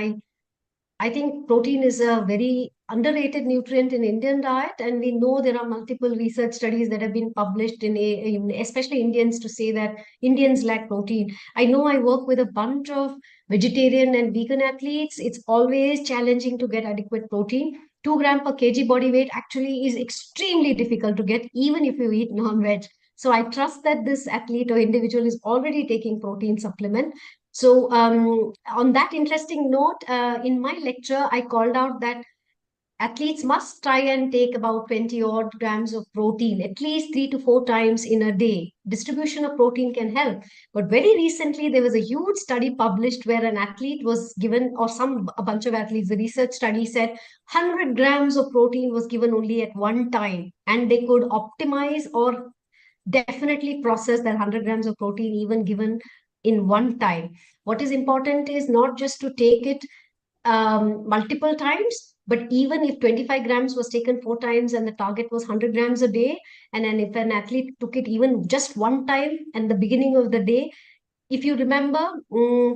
Speaker 1: I think protein is a very underrated nutrient in Indian diet, and we know there are multiple research studies that have been published especially Indians, to say that Indians lack protein. I know I work with a bunch of vegetarian and vegan athletes. It's always challenging to get adequate protein. 2 gram per kg body weight actually is extremely difficult to get, even if you eat non-veg. So I trust that this athlete or individual is already taking protein supplement. So, on that interesting note, in my lecture, I called out that athletes must try and take about 20 odd grams of protein at least 3 to 4 times in a day. Distribution of protein can help. But very recently, there was a huge study published where an athlete was given, or a bunch of athletes, the research study said 100 grams of protein was given only at one time, and they could optimize or definitely process that 100 grams of protein even given in one time. What is important is not just to take it multiple times, but even if 25 grams was taken 4 times and the target was 100 grams a day, and then if an athlete took it even just one time in the beginning of the day, if you remember,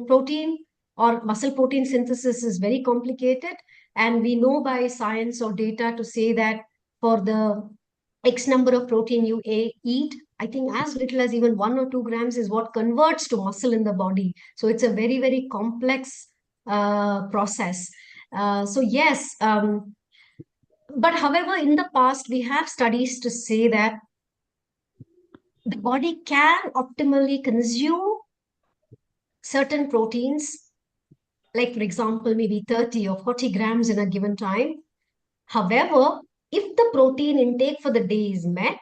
Speaker 1: protein or muscle protein synthesis is very complicated, and we know by science or data to say that for the X number of protein you eat, I think as little as even 1 or 2 grams is what converts to muscle in the body. So it's a very, very complex process. So yes, but however, in the past, we have studies to say that the body can optimally consume certain proteins, like for example, maybe 30 or 40 grams in a given time. However, if the protein intake for the day is met,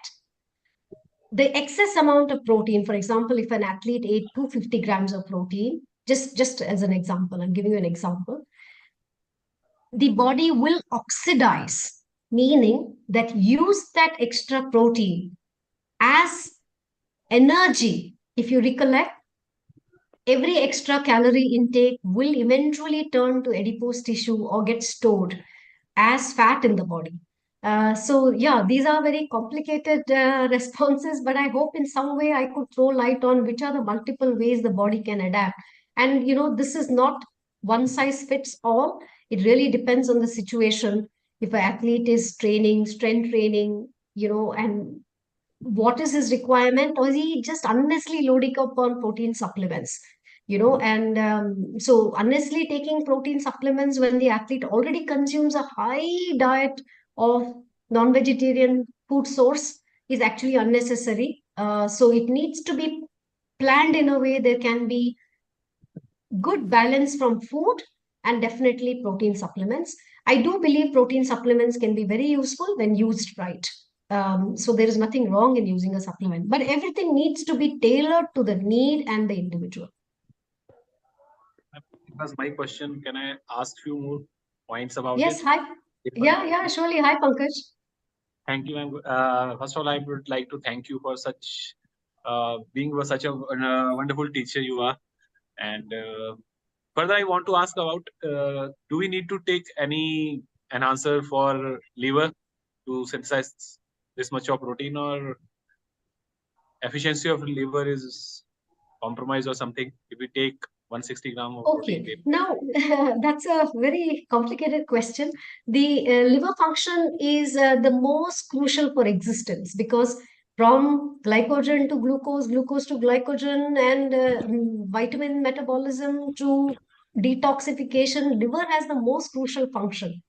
Speaker 1: the excess amount of protein, for example, if an athlete ate 250 grams of protein, just as an example, I'm giving you an example, the body will oxidize, meaning that use that extra protein as energy. If you recollect, every extra calorie intake will eventually turn to adipose tissue or get stored as fat in the body. So yeah, these are very complicated responses, but I hope in some way I could throw light on which are the multiple ways the body can adapt. And this is not one size fits all. It really depends on the situation. If an athlete is training, strength training, and what is his requirement, or is he just unnecessarily loading up on protein supplements? And so unnecessarily taking protein supplements when the athlete already consumes a high diet of non-vegetarian food source is actually unnecessary. So it needs to be planned in a way there can be good balance from food and definitely protein supplements. I do believe protein supplements can be very useful when used right. So there is nothing wrong in using a supplement, but everything needs to be tailored to the need and the individual.
Speaker 9: It was my question. Can I ask few more points about
Speaker 1: Yes,
Speaker 9: it?
Speaker 1: hi. Yeah, surely. Hi, Pankaj.
Speaker 9: Thank you, ma'am. First of all, I would like to thank you for being such a wonderful teacher you are. And further, I want to ask about, do we need to take an answer for liver to synthesize this much of protein, or efficiency of liver is compromised or something if we take 160 gram of protein?
Speaker 1: Okay, now that's a very complicated question. The liver function is the most crucial for existence, because from glycogen to glucose, glucose to glycogen, and vitamin metabolism to detoxification, liver has the most crucial function.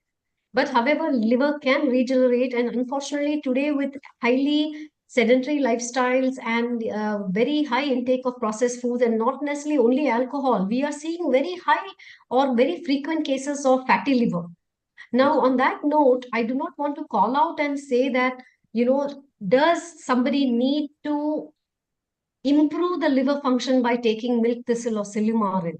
Speaker 1: But however, liver can regenerate, and unfortunately, today with highly sedentary lifestyles and very high intake of processed foods, and not necessarily only alcohol, we are seeing very high or very frequent cases of fatty liver. Now, on that note, I do not want to call out and say that, does somebody need to improve the liver function by taking milk thistle or silymarin?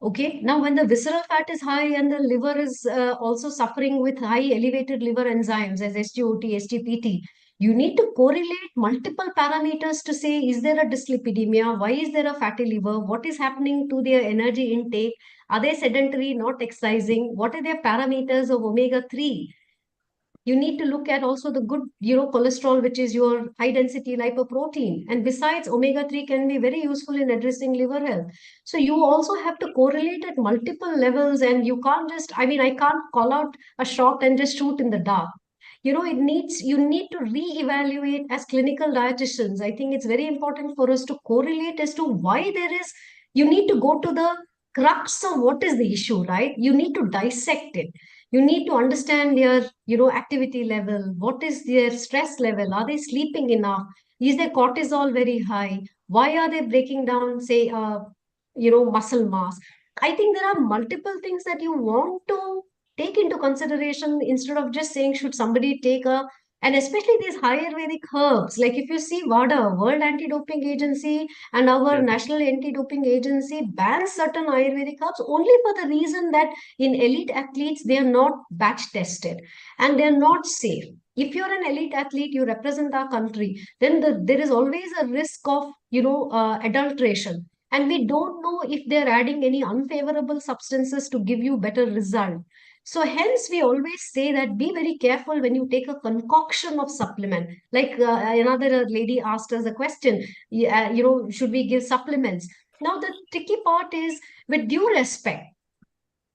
Speaker 1: Okay, now when the visceral fat is high and the liver is also suffering with high elevated liver enzymes as SGOT, SGPT, you need to correlate multiple parameters to say, is there a dyslipidemia? Why is there a fatty liver? What is happening to their energy intake? Are they sedentary, not exercising? What are their parameters of omega-3? You need to look at also the good, cholesterol, which is your high density lipoprotein. And besides, omega-3 can be very useful in addressing liver health. So you also have to correlate at multiple levels, and you can't just, I can't call out a shot and just shoot in the dark. You need to reevaluate as clinical dietitians. I think it's very important for us to correlate as to why you need to go to the crux of what is the issue, right? You need to dissect it. You need to understand their activity level. What is their stress level? Are they sleeping enough? Is their cortisol very high? Why are they breaking down, say, muscle mass? I think there are multiple things that you want to take into consideration instead of just saying, should somebody take a, and especially these Ayurvedic herbs, like if you see WADA, World Anti-Doping Agency, and our
Speaker 9: Yes.
Speaker 1: National Anti-Doping Agency bans certain Ayurvedic herbs only for the reason that in elite athletes, they are not batch tested and they're not safe. If you're an elite athlete, you represent our country, then there is always a risk of, adulteration. And we don't know if they're adding any unfavorable substances to give you better result. So hence we always say that be very careful when you take a concoction of supplement. Like another lady asked us a question, should we give supplements? Now the tricky part is, with due respect,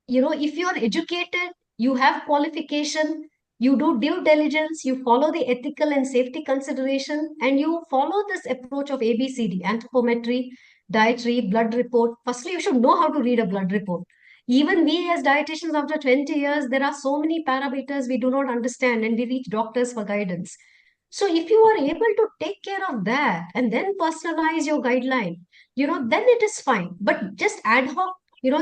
Speaker 1: if you are educated, you have qualification, you do due diligence, you follow the ethical and safety consideration, and you follow this approach of ABCD, anthropometry, dietary, blood report. Firstly, you should know how to read a blood report. Even we as dietitians, after 20 years, there are so many parameters we do not understand, and we reach doctors for guidance. So if you are able to take care of that and then personalize your guideline, then it is fine. But just ad hoc,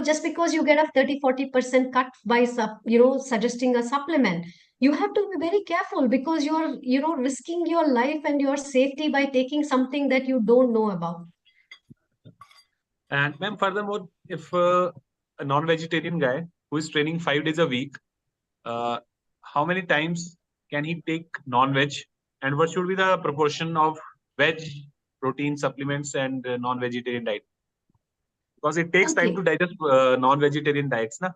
Speaker 1: just because you get a 30-40% cut by suggesting a supplement, you have to be very careful, because you're risking your life and your safety by taking something that you don't know about.
Speaker 9: And ma'am, furthermore, if a non-vegetarian guy who is training 5 days a week, how many times can he take non-veg, and what should be the proportion of veg protein supplements and non-vegetarian diet? Because it takes time to digest non-vegetarian diets, na?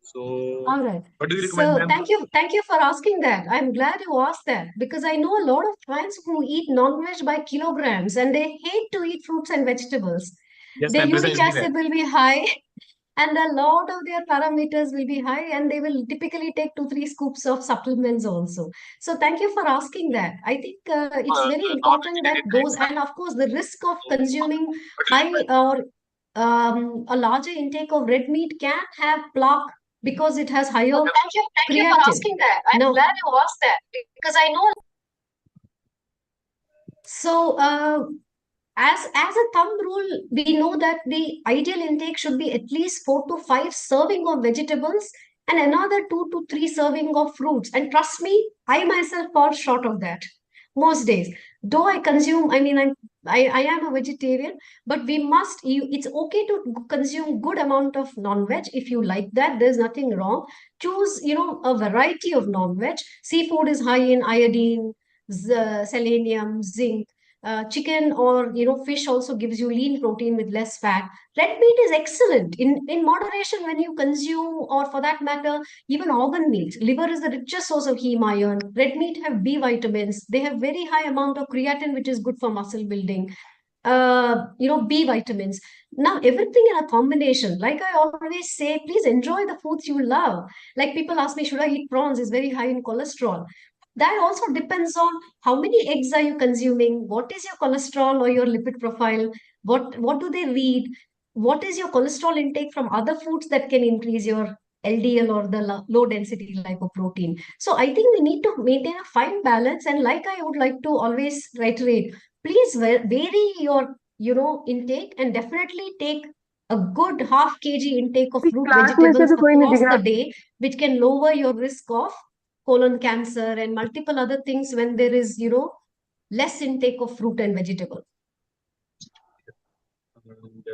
Speaker 9: So,
Speaker 1: All right.
Speaker 9: what do you recommend,
Speaker 1: So
Speaker 9: ma'am?
Speaker 1: thank you for asking that. I'm glad you asked that, because I know a lot of clients who eat non-veg by kilograms and they hate to eat fruits and vegetables.
Speaker 9: Yes,
Speaker 1: Their
Speaker 9: ma'am,
Speaker 1: uric
Speaker 9: precisely
Speaker 1: acid
Speaker 9: that.
Speaker 1: will be high and a lot of their parameters will be high, and they will typically take 2-3 scoops of supplements also. So thank you for asking that. I think it's very important that
Speaker 9: Non-vegetarian
Speaker 1: those,
Speaker 9: diets, na?
Speaker 1: and of course the risk of
Speaker 9: So,
Speaker 1: consuming
Speaker 9: what do you
Speaker 1: high
Speaker 9: recommend?
Speaker 1: or a larger intake of red meat can have plaque, because it has higher
Speaker 10: Thank you for
Speaker 1: creatine.
Speaker 10: asking that. I'm
Speaker 1: Now,
Speaker 10: glad you asked that, because I know.
Speaker 1: so as a thumb rule, we know that the ideal intake should be at least 4 to 5 serving of vegetables and another 2 to 3 serving of fruits. And trust me, I myself fall short of that most days. Though I consume, I am a vegetarian, but it's okay to consume good amount of non-veg if you like that. There's nothing wrong. Choose, a variety of non-veg. Seafood is high in iodine, selenium, zinc. Chicken or fish also gives you lean protein with less fat. Red meat is excellent in moderation when you consume, or for that matter, even organ meats. Liver is the richest source of heme iron. Red meat have B vitamins. They have very high amount of creatine, which is good for muscle building. B vitamins. Now, everything in a combination. Like I always say, please enjoy the foods you love. Like people ask me, should I eat prawns? It's very high in cholesterol. That also depends on how many eggs are you consuming, what is your cholesterol or your lipid profile, what do they read, what is your cholesterol intake from other foods that can increase your LDL or the low density lipoprotein. So I think we need to maintain a fine balance. And like I would like to always reiterate, please vary your intake, and definitely take a good half kg intake of fruit
Speaker 11: class में से
Speaker 1: vegetables
Speaker 11: तो कोई नहीं
Speaker 1: across
Speaker 11: दिख रहा
Speaker 1: the day, which can lower your risk of colon cancer and multiple other things when there is less intake of fruit and vegetable.
Speaker 9: And,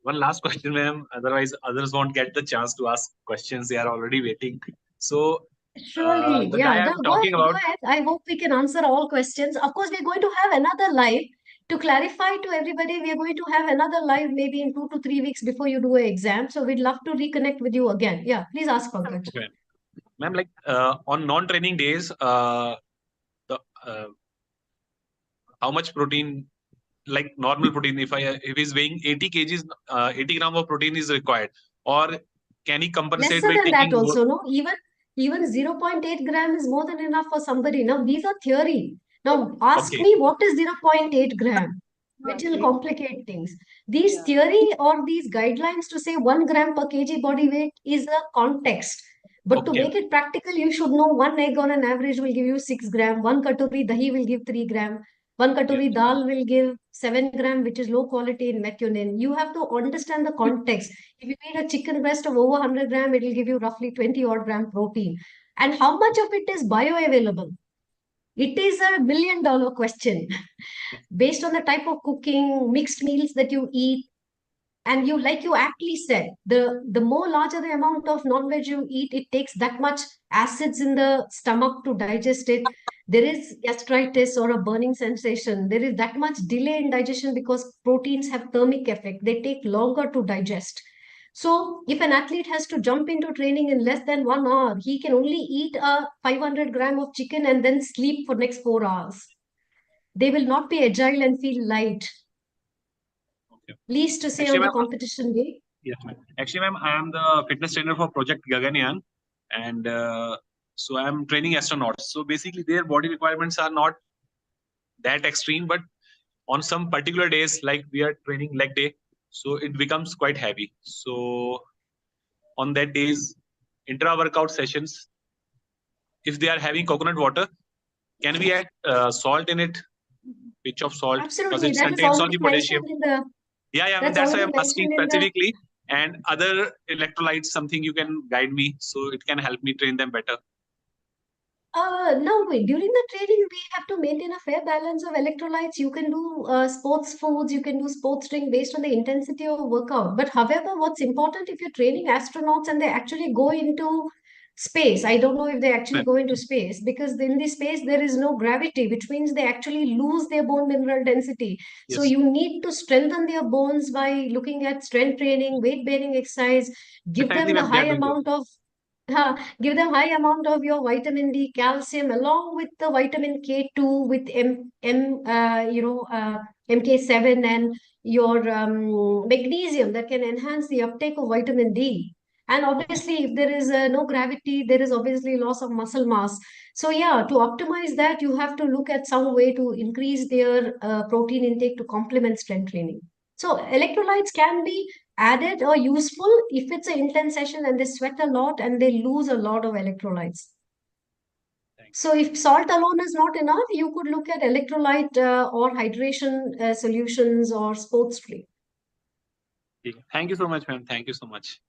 Speaker 9: one last question, ma'am. Otherwise, others won't get the chance to ask questions. They are already waiting. So,
Speaker 1: Surely,
Speaker 9: the
Speaker 1: yeah,
Speaker 9: guy
Speaker 1: no,
Speaker 9: I'm
Speaker 1: go
Speaker 9: talking
Speaker 1: ahead, go
Speaker 9: about,
Speaker 1: ahead. I hope we can answer all questions. Of course, we're going to have another live. To clarify to everybody, we are going to have another live maybe in 2 to 3 weeks before you do an exam. So we'd love to reconnect with you again. Yeah, please ask, Pankaj.
Speaker 9: okay, ma'am, like on non-training days, the how much protein, like normal protein, if he's weighing 80 kgs, 80 gram of protein is required, or can he compensate
Speaker 1: Lesser
Speaker 9: by
Speaker 1: than that
Speaker 9: taking more?
Speaker 1: also, no? Even 0.8 gram is more than enough for somebody. Now, these are theory. Now, ask
Speaker 9: Okay.
Speaker 1: me what is 0.8 gram, which will
Speaker 7: Okay.
Speaker 1: complicate things. These
Speaker 7: Yeah.
Speaker 1: theory or these guidelines to say 1 gram per kg body weight is a context. But to
Speaker 9: Okay.
Speaker 1: make it practical, you should know one egg on an average will give you 6 gram, one katuri dahi will give 3 gram. One katuri dal will give 7 gram, which is low quality in methionine. You have to understand the context. If you eat a chicken breast of over 100 gram, it will give you roughly 20 odd gram protein. And how much of it is bioavailable? It is a $1 million question. Based on the type of cooking, mixed meals that you eat, and you, like you aptly said, the more larger the amount of non-veg you eat, it takes that much acids in the stomach to digest it. There is gastritis or a burning sensation. There is that much delay in digestion because proteins have thermic effect. They take longer to digest. So if an athlete has to jump into training in less than 1 hour, he can only eat a 500 gram of chicken and then sleep for next 4 hours. They will not be agile and feel light.
Speaker 9: Okay.
Speaker 1: Least to say
Speaker 9: Actually,
Speaker 1: on the
Speaker 9: ma'am,
Speaker 1: competition day.
Speaker 9: Yes, ma'am. Actually, ma'am, I am the fitness trainer for Project Gaganyaan, and so I am training astronauts. So basically, their body requirements are not that extreme, but on some particular days, like we are training leg day, so it becomes quite heavy. So on that days, intra-workout sessions, if they are having coconut water, can we add salt in it? Pinch of salt, because
Speaker 1: Absolutely,
Speaker 9: it
Speaker 1: that is
Speaker 9: contains
Speaker 1: already
Speaker 9: only potassium.
Speaker 1: mentioned in the.
Speaker 9: Yeah, I mean,
Speaker 1: That's
Speaker 9: that's why
Speaker 1: already
Speaker 9: I'm asking
Speaker 1: mentioned in the.
Speaker 9: specifically. And other electrolytes, something you can guide me so it can help me train them better.
Speaker 1: No, wait. During the training, we have to maintain a fair balance of electrolytes. You can do sports foods, you can do sports drink based on the intensity of workout. But however, what's important if you're training astronauts and they actually go into space, I don't know if they actually go into space because in this space there is no gravity, which means they actually lose their bone mineral density. So
Speaker 9: Yes.
Speaker 1: you need to strengthen their bones by looking at strength training, weight bearing exercise, give them
Speaker 9: Precisely,
Speaker 1: the
Speaker 9: ma'am, they are
Speaker 1: high
Speaker 9: doing it.
Speaker 1: amount of give them high amount of your vitamin D, calcium, along with the vitamin K2 with MK7 and your magnesium that can enhance the uptake of vitamin D. And obviously, if there is no gravity, there is obviously loss of muscle mass. So yeah, to optimize that, you have to look at some way to increase their protein intake to complement strength training. So electrolytes can be added or useful if it's an intense session and they sweat a lot and they lose a lot of electrolytes. So if salt alone is not enough, you could look at electrolyte or hydration solutions or sports drink.
Speaker 9: Thank you so much, ma'am. Thank you so much.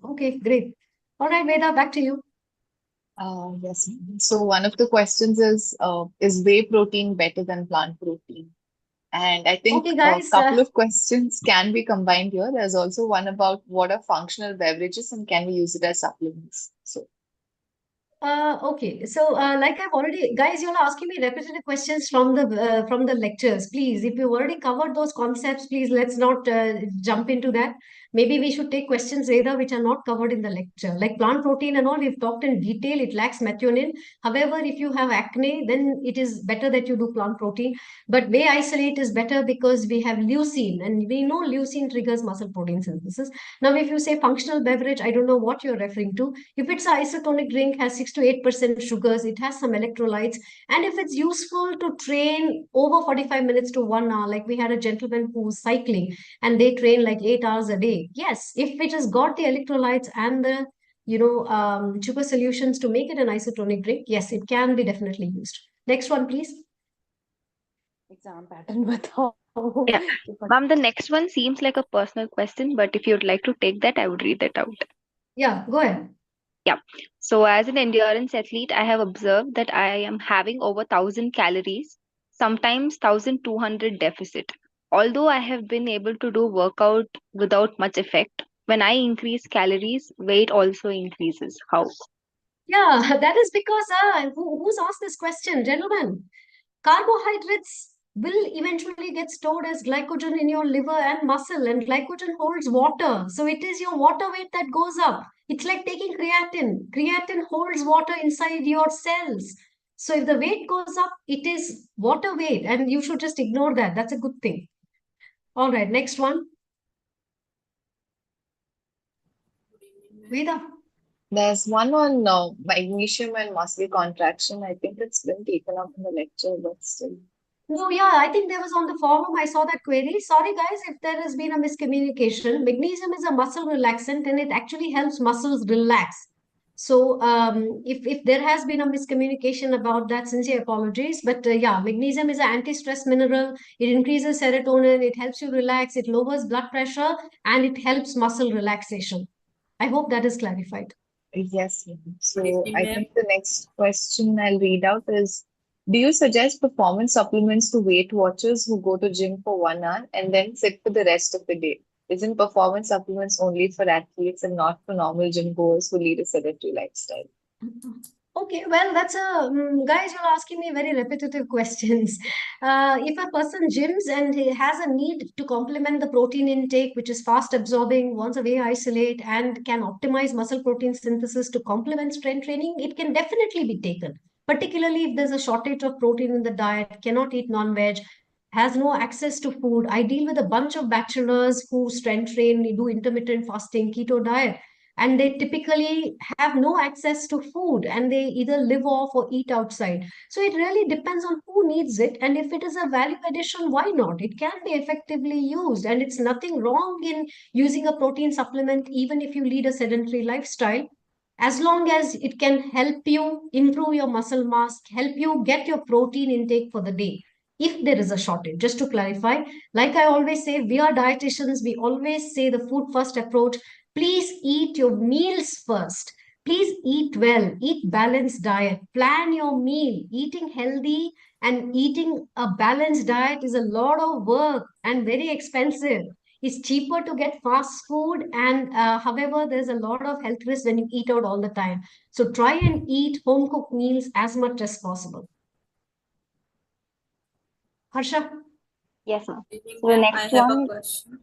Speaker 1: Okay, great. All right, Veda, back to you.
Speaker 4: Yes. So one of the questions is whey protein better than plant protein? And I think
Speaker 1: Okay,
Speaker 4: a
Speaker 1: guys.
Speaker 4: couple of questions can be combined here. There's also one about what are functional beverages and can we use it as supplements? So
Speaker 1: Okay, so like I've already, guys, you're asking me repetitive questions from the lectures. Please, if you've already covered those concepts, please let's not jump into that. Maybe we should take questions later which are not covered in the lecture. Like plant protein and all, we've talked in detail. It lacks methionine. However, if you have acne, then it is better that you do plant protein. But whey isolate is better because we have leucine, and we know leucine triggers muscle protein synthesis. Now, if you say functional beverage, I don't know what you're referring to. If it's an isotonic drink, has 6 to 8% sugars, it has some electrolytes, and if it's useful to train over 45 minutes to 1 hour, like we had a gentleman who's cycling and they train like 8 hours a day. Yes, if it has got the electrolytes and the sugar solutions to make it an isotonic drink, yes, it can be definitely used. Next one, please.
Speaker 7: Exam pattern batao.
Speaker 8: Yeah. Ma'am, the next one seems like a personal question, but if you'd like to take that, I would read that out.
Speaker 1: Yeah, go ahead.
Speaker 8: Yeah. So as an endurance athlete, I have observed that I am having over 1,000 calories, sometimes 1,200 deficit. Although I have been able to do workout without much effect, when I increase calories, weight also increases. How?
Speaker 1: Yeah, that is because who's asked this question, gentlemen? Carbohydrates will eventually get stored as glycogen in your liver and muscle, and glycogen holds water. So it is your water weight that goes up. It's like taking creatine. Creatine holds water inside your cells. So if the weight goes up, it is water weight, and you should just ignore that. That's a good thing. All right, next one. Veda.
Speaker 4: there's one on magnesium and muscle contraction. I think it's been taken up in the lecture, but still.
Speaker 1: Oh, yeah, I think there was on the forum. I saw that query. Sorry, guys, if there has been a miscommunication. Magnesium is a muscle relaxant and it actually helps muscles relax. So if there has been a miscommunication about that, sincere apologies. But yeah, magnesium is an anti-stress mineral. It increases serotonin. It helps you relax. It lowers blood pressure, and it helps muscle relaxation. I hope that is clarified.
Speaker 4: Yes, ma'am.
Speaker 10: Good
Speaker 4: So
Speaker 10: evening,
Speaker 4: I
Speaker 10: ma'am.
Speaker 4: think the next question I'll read out is, do you suggest performance supplements to Weight Watchers who go to gym for 1 hour and then sit for the rest of the day? Isn't performance supplements only for athletes and not for normal gym goers who lead a sedentary lifestyle?
Speaker 1: Okay, well, that's guys, you're asking me very repetitive questions. If a person gyms and he has a need to complement the protein intake, which is fast absorbing, once a way isolate, and can optimize muscle protein synthesis to complement strength training, it can definitely be taken. Particularly if there's a shortage of protein in the diet, cannot eat non-veg, has no access to food. I deal with a bunch of bachelors who strength train, they do intermittent fasting, keto diet, and they typically have no access to food and they either live off or eat outside. So it really depends on who needs it, and if it is a value addition, why not? It can be effectively used, and it's nothing wrong in using a protein supplement even if you lead a sedentary lifestyle, as long as it can help you improve your muscle mass, help you get your protein intake for the day. If there is a shortage, just to clarify, like I always say, we are dietitians, we always say the food first approach. Please eat your meals first. Please eat well, eat balanced diet, plan your meal. Eating healthy and eating a balanced diet is a lot of work and very expensive. It's cheaper to get fast food, and however, there's a lot of health risks when you eat out all the time. So try and eat home cooked meals as much as possible. Harsha?
Speaker 8: Yes, ma'am.
Speaker 10: Good evening,
Speaker 8: So the
Speaker 10: ma'am. I
Speaker 8: next
Speaker 10: have a
Speaker 8: one,
Speaker 10: question.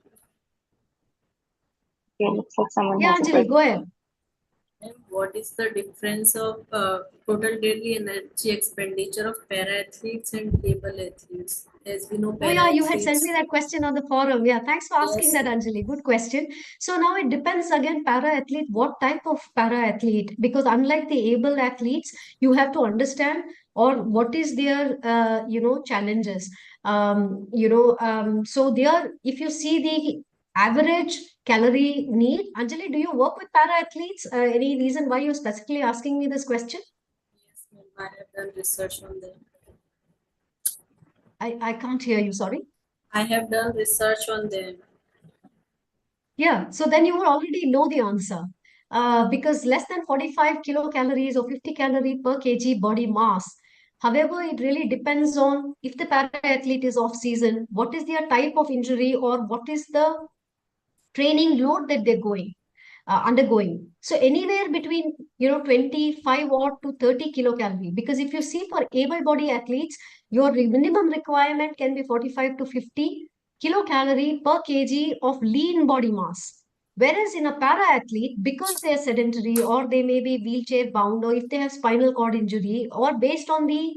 Speaker 8: okay, looks like someone
Speaker 1: Yeah,
Speaker 8: has a
Speaker 1: Anjali,
Speaker 8: question.
Speaker 1: go ahead.
Speaker 10: Ma'am, what is the difference of total daily energy expenditure of para athletes and able athletes? As we know,
Speaker 1: Oh,
Speaker 10: para
Speaker 1: yeah, you had sent me
Speaker 10: athletes.
Speaker 1: that question on the forum. Yeah, thanks for asking
Speaker 10: Yes,
Speaker 1: that,
Speaker 10: ma'am.
Speaker 1: Anjali. Good question. So now it depends again, para athlete, what type of para athlete? Because unlike the able athletes, you have to understand or what is their, challenges. So they are, if you see the average calorie need, Anjali, do you work with para athletes? Any reason why you're specifically asking me this question?
Speaker 10: Yes, ma'am. I have done research on them.
Speaker 1: I can't hear you, sorry.
Speaker 10: I have done research on them.
Speaker 1: Yeah, so then you would already know the answer. Because less than 45 kilocalories or 50 calorie per kg body mass. However, it really depends on if the para athlete is off season, what is their type of injury, or what is the training load that they're undergoing. So anywhere between 25 odd to 30 kilocalorie. Because if you see for able body athletes, your minimum requirement can be 45 to 50 kilocalorie per kg of lean body mass. Whereas in a para athlete, because they are sedentary or they may be wheelchair bound, or if they have spinal cord injury, or based on the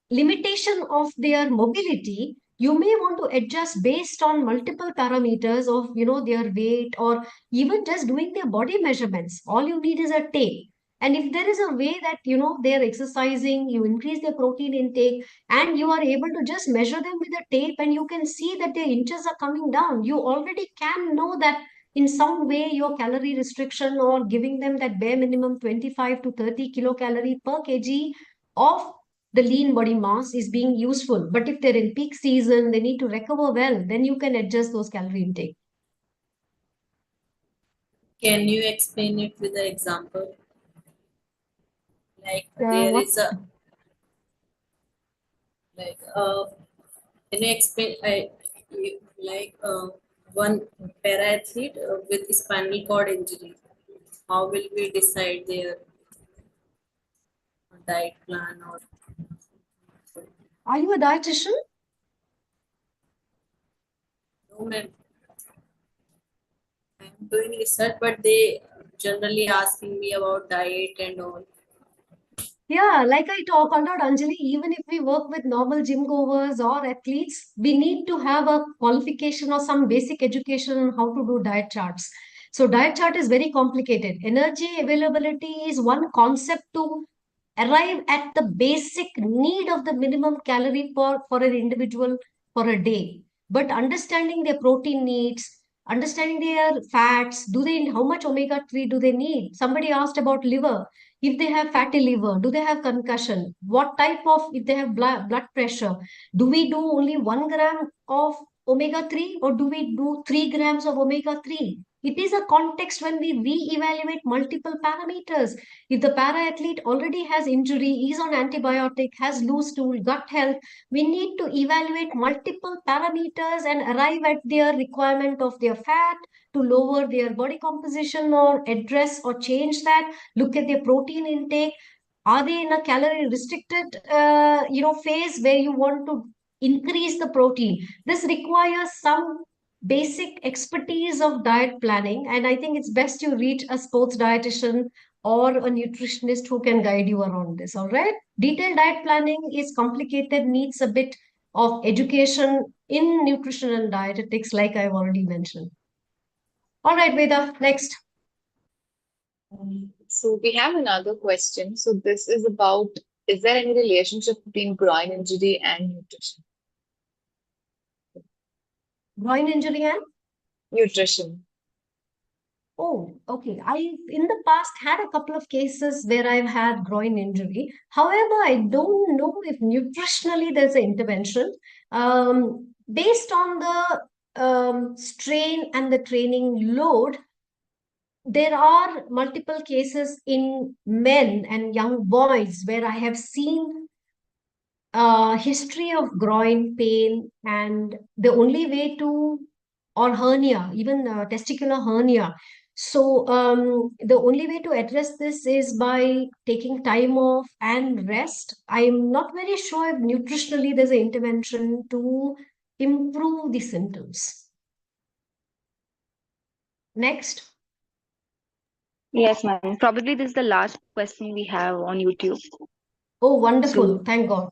Speaker 1: limitation of their mobility, you may want to adjust based on multiple parameters of their weight, or even just doing their body measurements. All you need is a tape, and if there is a way that they're exercising, you increase their protein intake, and you are able to just measure them with a tape, and you can see that their inches are coming down, you already can know that in some way your calorie restriction or giving them that bare minimum 25 to 30 kilocalorie per kg of the lean body mass is being useful. But if they're in peak season, they need to recover well, then you can adjust those calorie intake.
Speaker 10: Can you explain it with an example? Like there
Speaker 1: What?
Speaker 10: is a like can you explain like one para athlete with spinal cord injury? How will we decide their diet plan or
Speaker 1: Are you a dietitian?
Speaker 10: no, ma'am. I'm doing research, but they generally asking me about diet and all.
Speaker 1: Yeah, like I called out Anjali, even if we work with normal gym goers or athletes, we need to have a qualification or some basic education on how to do diet charts. So diet chart is very complicated. Energy availability is one concept to arrive at the basic need of the minimum calorie for an individual for a day. But understanding their protein needs, understanding their fats. How much omega-3 do they need? Somebody asked about liver. If they have fatty liver, do they have concussion? What type of, if they have blood pressure, do we do only 1 gram of omega-3 or do we do 3 grams of omega-3? It is a context when we re-evaluate multiple parameters. If the para-athlete already has injury, is on antibiotic, has loose stool, gut health, we need to evaluate multiple parameters and arrive at their requirement of their fat to lower their body composition or address or change that. Look at their protein intake. Are they in a calorie restricted phase where you want to increase the protein? This requires some basic expertise of diet planning, and I think it's best you reach a sports dietitian or a nutritionist who can guide you around this. All right, detailed diet planning is complicated, needs a bit of education in nutrition and dietetics, like I've already mentioned. All right, Veda, next.
Speaker 4: So we have another question. So this is about, is there any relationship between groin injury and nutrition?
Speaker 1: Groin injury and
Speaker 4: Nutrition.
Speaker 1: Oh, okay. I in the past had a couple of cases where I've had groin injury. However, I don't know if nutritionally there's an intervention. Based on the strain and the training load, there are multiple cases in men and young boys where I have seen history of groin pain, and the only way to, or hernia, even testicular hernia. So the only way to address this is by taking time off and rest. I'm not very sure if nutritionally there's an intervention to improve the symptoms. Next.
Speaker 8: Yes, ma'am. Probably this is the last question we have on YouTube.
Speaker 1: Oh, wonderful.
Speaker 8: So,
Speaker 1: Thank God.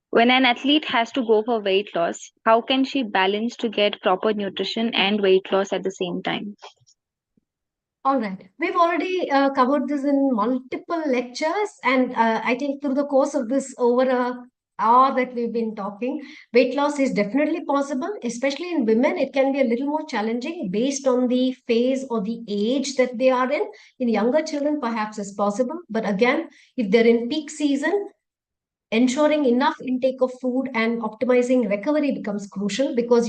Speaker 8: when an athlete has to go for weight loss, how can she balance to get proper nutrition and weight loss at the same time?
Speaker 1: All right. We've already covered this in multiple lectures, and I think through the course of this over a hour that we've been talking, weight loss is definitely possible, especially in women. It can be a little more challenging based on the phase or the age that they are in. In younger children, perhaps it's possible. But again, if they're in peak season, ensuring enough intake of food and optimizing recovery becomes crucial, because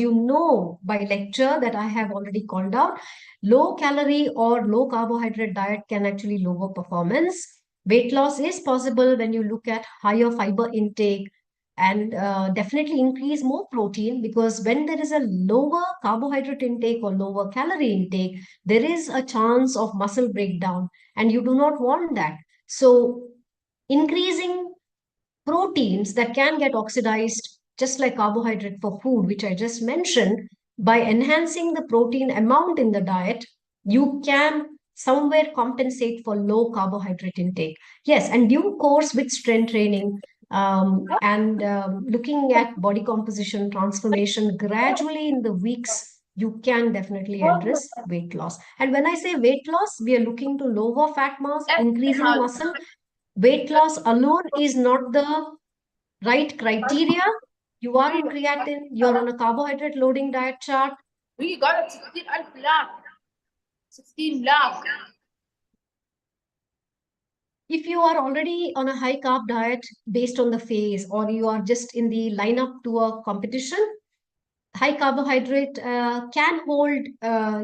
Speaker 1: by lecture that I have already called out, low calorie or low carbohydrate diet can actually lower performance. Weight loss is possible when you look at higher fiber intake and definitely increase more protein, because when there is a lower carbohydrate intake or lower calorie intake, there is a chance of muscle breakdown, and you do not want that. So increasing proteins that can get oxidized just like carbohydrate for food, which I just mentioned, by enhancing the protein amount in the diet, you can somewhere compensate for low carbohydrate intake. Yes, and due course with strength training and looking at body composition transformation gradually in the weeks, you can definitely address weight loss. And when I say weight loss, we are looking to lower fat mass, increasing muscle. Weight loss alone is not the right criteria. You are on creatine, you're on a carbohydrate loading diet chart.
Speaker 11: We got 16 lakh. 16 lakh.
Speaker 1: If you are already on a high carb diet based on the phase, or you are just in the lineup to a competition, high carbohydrate can hold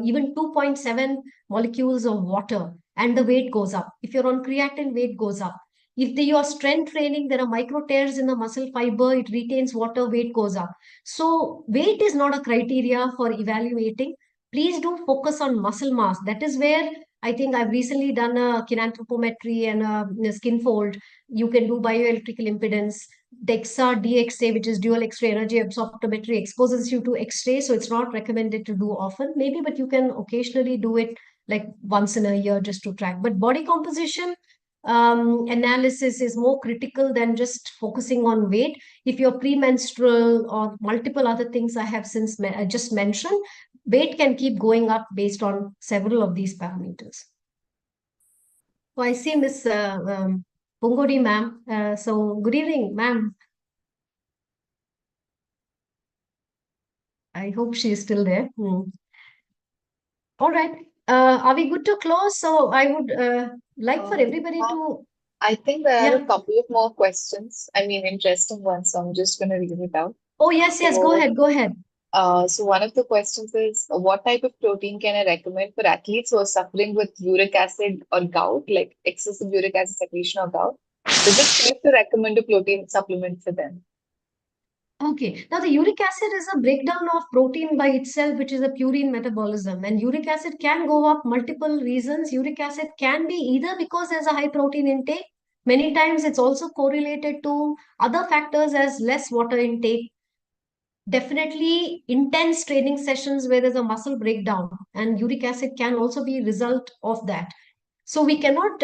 Speaker 1: even 2.7 molecules of water, and the weight goes up. If you're on creatine, weight goes up. If you are strength training, there are micro tears in the muscle fiber, it retains water, weight goes up. So weight is not a criteria for evaluating. Please do focus on muscle mass. That is where I think I've recently done a kinanthropometry and a skin fold. You can do bioelectrical impedance. DEXA DXA, which is dual X-ray energy absorptometry, exposes you to X-ray, so it's not recommended to do often, maybe, but you can occasionally do it like once in a year just to track. But body composition analysis is more critical than just focusing on weight. If you're premenstrual or multiple other things I have I just mentioned, weight can keep going up based on several of these parameters. So I see Miss Pungodi ma'am. So good evening, ma'am. I hope she is still there. All right. Are we good to close? So I would like for everybody
Speaker 4: Ma'am,
Speaker 1: to,
Speaker 4: I think there are
Speaker 1: yeah.
Speaker 4: a couple of more questions. I mean, interesting ones. So I'm just going to read it out.
Speaker 1: Oh, yes, yes. Go
Speaker 4: So,
Speaker 1: ahead. Go ahead.
Speaker 4: so one of the questions is, what type of protein can I recommend for athletes who are suffering with uric acid or gout, like excessive uric acid secretion or gout? Is it safe to recommend a protein supplement for them?
Speaker 1: Okay. Now, the uric acid is a breakdown of protein by itself, which is a purine metabolism. And uric acid can go up multiple reasons. Uric acid can be either because there's a high protein intake. Many times it's also correlated to other factors as less water intake. Definitely intense training sessions where there's a muscle breakdown, and uric acid can also be a result of that. So we cannot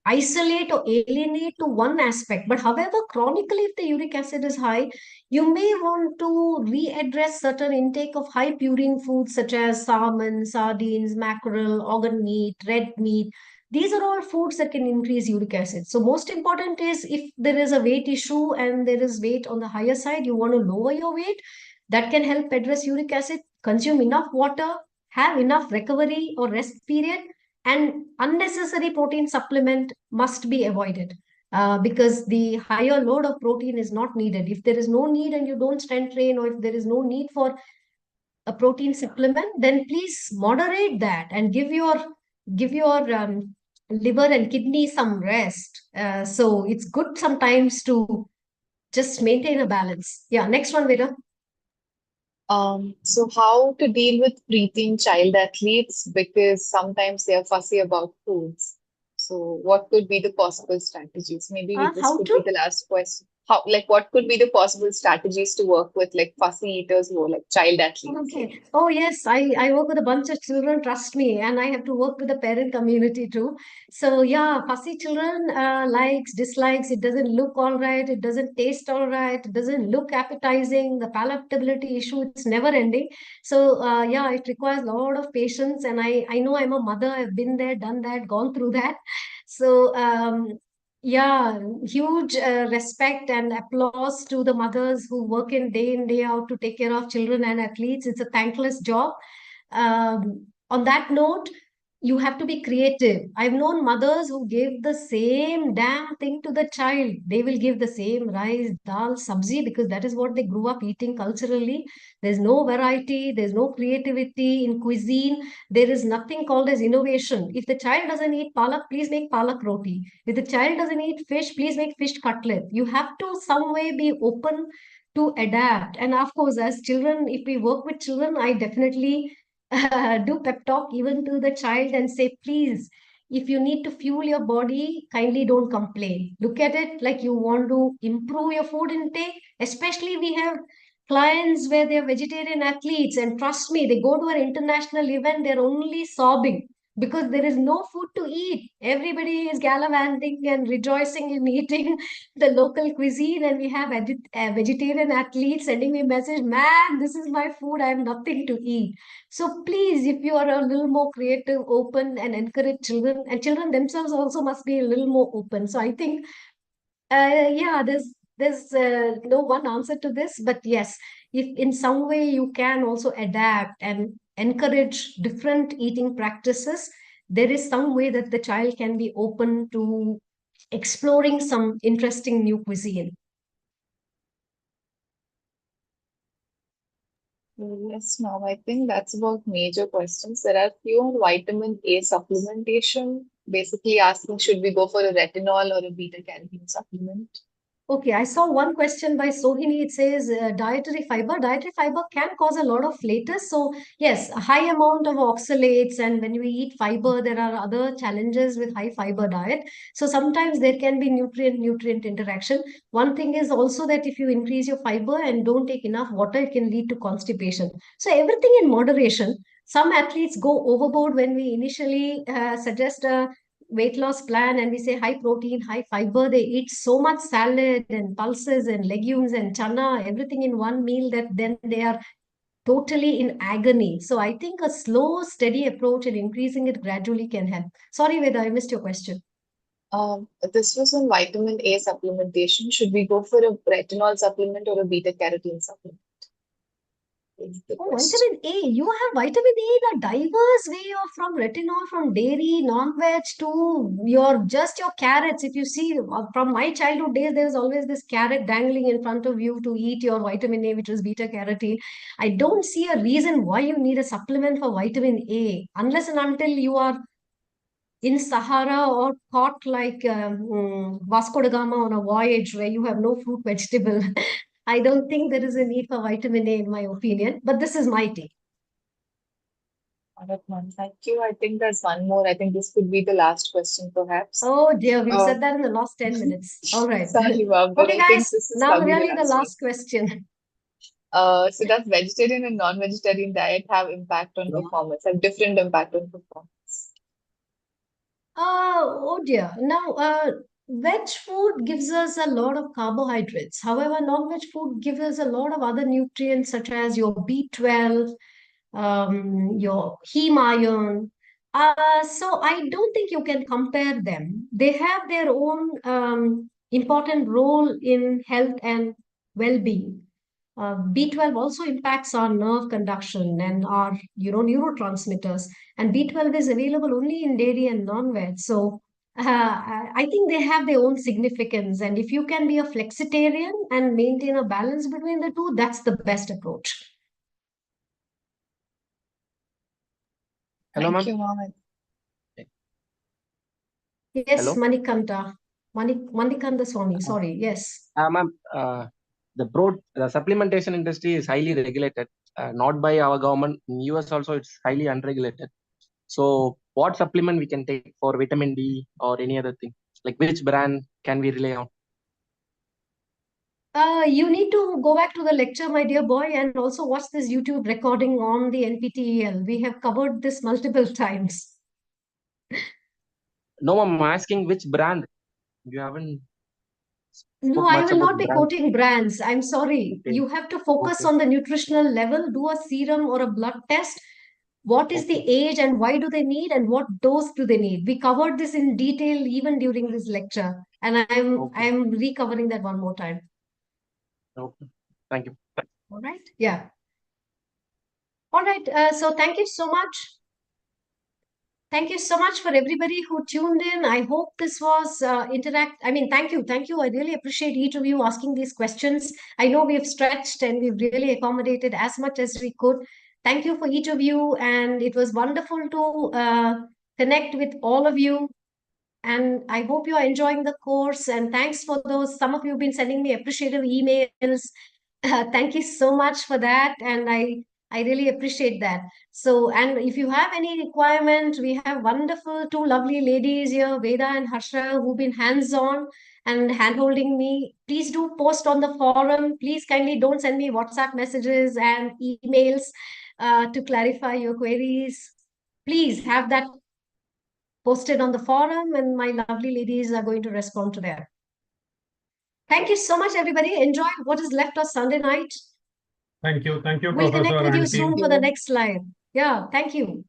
Speaker 1: isolate or alienate to one aspect. But however, chronically, if the uric acid is high, you may want to readdress certain intake of high purine foods such as salmon, sardines, mackerel, organ meat, red meat. These are all foods that can increase uric acid. So most important is if there is a weight issue and there is weight on the higher side, you want to lower your weight. That can help address uric acid. Consume enough water, have enough recovery or rest period, and unnecessary protein supplement must be avoided because the higher load of protein is not needed. If there is no need and you don't strength train, or if there is no need for a protein supplement, then please moderate that and give your liver and kidney some rest. So it's good sometimes to just maintain a balance. Yeah, next one, Veda.
Speaker 4: So how to deal with preteen child athletes because sometimes they are fussy about foods. So what could be the possible strategies? Maybe this
Speaker 1: How
Speaker 4: could
Speaker 1: to?
Speaker 4: be the last question. How, like, what could be the possible strategies to work with like fussy eaters who are like child athletes?
Speaker 1: Okay. Oh, yes. I work with a bunch of children, trust me, and I have to work with the parent community too. So, yeah, fussy children likes, dislikes, it doesn't look all right, it doesn't taste all right, it doesn't look appetizing, the palatability issue, it's never ending. So, yeah, it requires a lot of patience, and I know I'm a mother, I've been there, done that, gone through that. So, yeah, huge respect and applause to the mothers who work in, day out to take care of children and athletes. It's a thankless job. On that note, you have to be creative. I've known mothers who gave the same damn thing to the child. They will give the same rice, dal, sabzi because that is what they grew up eating culturally. There's no variety, there's no creativity in cuisine. There is nothing called as innovation. If the child doesn't eat palak, please make palak roti. If the child doesn't eat fish, please make fish cutlet. You have to some way be open to adapt. And of course, as children, if we work with children, I definitely do pep talk even to the child and say, please, if you need to fuel your body, kindly don't complain. Look at it like you want to improve your food intake. Especially we have clients where they're vegetarian athletes, and trust me, they go to an international event, they're only sobbing because there is no food to eat. Everybody is gallivanting and rejoicing in eating the local cuisine, and we have vegetarian athletes sending me a message, man, this is my food, I have nothing to eat. So please, if you are a little more creative, open, and encourage children, and children themselves also must be a little more open. So I think yeah, there's no one answer to this, but yes, if in some way you can also adapt and encourage different eating practices, there is some way that the child can be open to exploring some interesting new cuisine.
Speaker 4: Yes, ma'am. I think that's about major questions. There are few on vitamin A supplementation, basically asking should we go for a retinol or a beta carotene supplement?
Speaker 1: Okay, I saw one question by Sohini. It says dietary fiber. Dietary fiber can cause a lot of flatus. So, yes, a high amount of oxalates. And when we eat fiber, there are other challenges with high fiber diet. So, sometimes there can be nutrient interaction. One thing is also that if you increase your fiber and don't take enough water, it can lead to constipation. So, everything in moderation. Some athletes go overboard when we initially suggest a weight loss plan and we say high protein, high fiber. They eat so much salad and pulses and legumes and chana, everything in one meal, that then they are totally in agony. So I think a slow, steady approach and increasing it gradually can help. Sorry, Veda, I missed your question.
Speaker 4: This was on vitamin A supplementation. Should we go for a retinol supplement or a beta carotene supplement? is the
Speaker 1: Oh,
Speaker 4: question.
Speaker 1: vitamin A. You have vitamin A in a diverse way of from retinol, from dairy, non-veg to your carrots. If you see from my childhood days, there was always this carrot dangling in front of you to eat your vitamin A, which is beta carotene. I don't see a reason why you need a supplement for vitamin A unless and until you are in Sahara or caught like Vasco da Gama on a voyage where you have no fruit vegetable. I don't think there is a need for vitamin A in my opinion, but this is my take.
Speaker 4: All right, ma'am. Thank you. I think there's one more. I think this could be the last question, perhaps.
Speaker 1: Oh dear, we've
Speaker 4: Uh,
Speaker 1: said that in the last 10 minutes. All right.
Speaker 4: Sorry, ma'am, but
Speaker 1: Okay,
Speaker 4: I think
Speaker 1: guys,
Speaker 4: this is
Speaker 1: now
Speaker 4: probably the
Speaker 1: really the
Speaker 4: last one.
Speaker 1: last question.
Speaker 4: So does vegetarian and non-vegetarian diet have impact on performance, have different impact on performance?
Speaker 1: Oh dear. Now, veg food gives us a lot of carbohydrates. However, non-veg food gives us a lot of other nutrients such as your B12, your heme iron. So I don't think you can compare them. They have their own important role in health and well-being. B12 also impacts our nerve conduction and our, neurotransmitters. And B12 is available only in dairy and non-veg. So I think they have their own significance. And if you can be a flexitarian and maintain a balance between the two, that's the best approach.
Speaker 12: Hello,
Speaker 4: Thank
Speaker 12: ma'am.
Speaker 4: you, ma'am.
Speaker 1: Yes,
Speaker 12: Hello.
Speaker 1: Manikanta. Manikanda Swami, sorry. Yes.
Speaker 12: Ma'am, the supplementation industry is highly regulated, not by our government. In US also, it's highly unregulated. So, what supplement we can take for vitamin D or any other thing? Like which brand can we rely on?
Speaker 1: You need to go back to the lecture, my dear boy, and also watch this YouTube recording on the NPTEL. We have covered this multiple times.
Speaker 12: No, I'm asking which brand. You haven't.
Speaker 1: No,
Speaker 12: spoke
Speaker 1: I
Speaker 12: much
Speaker 1: will
Speaker 12: about
Speaker 1: not be
Speaker 12: brand.
Speaker 1: quoting brands. I'm sorry.
Speaker 12: Okay.
Speaker 1: You have to focus
Speaker 12: Okay.
Speaker 1: on the nutritional level, do a serum or a blood test. What is the age and why do they need and what dose do they need? We covered this in detail even during this lecture, and I'm recovering that one more time.
Speaker 12: Okay. Thank you.
Speaker 1: All right. Yeah. All right. So thank you so much. Thank you so much for everybody who tuned in. I hope this was thank you. Thank you. I really appreciate each of you asking these questions. I know we've stretched and we've really accommodated as much as we could. Thank you for each of you. And it was wonderful to connect with all of you. And I hope you are enjoying the course. And thanks for those. Some of you have been sending me appreciative emails. Thank you so much for that. And I really appreciate that. So, and if you have any requirement, we have wonderful two lovely ladies here, Veda and Harsha, who've been hands-on and hand-holding me. Please do post on the forum. Please kindly don't send me WhatsApp messages and emails to clarify your queries. Please have that posted on the forum, and my lovely ladies are going to respond to that. Thank you so much, everybody. Enjoy what is left of Sunday night.
Speaker 6: Thank you. Thank you,
Speaker 1: We'll
Speaker 6: Professor
Speaker 1: connect with you
Speaker 6: and team.
Speaker 1: soon for the next live. Yeah, thank you.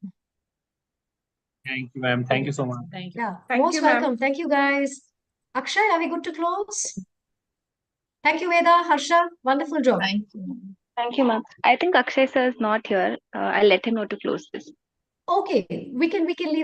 Speaker 9: Thank you, ma'am. Thank you so much.
Speaker 2: Thank you.
Speaker 1: Yeah,
Speaker 7: Thank
Speaker 1: most
Speaker 7: you, ma'am.
Speaker 1: welcome. Thank you, guys. Akshay, are we good to close? Thank you, Veda, Harsha. Wonderful job.
Speaker 4: Thank you, ma'am.
Speaker 8: Thank you, ma'am. I think Akshay sir is not here. I'll let him know to close this.
Speaker 1: Okay, we can leave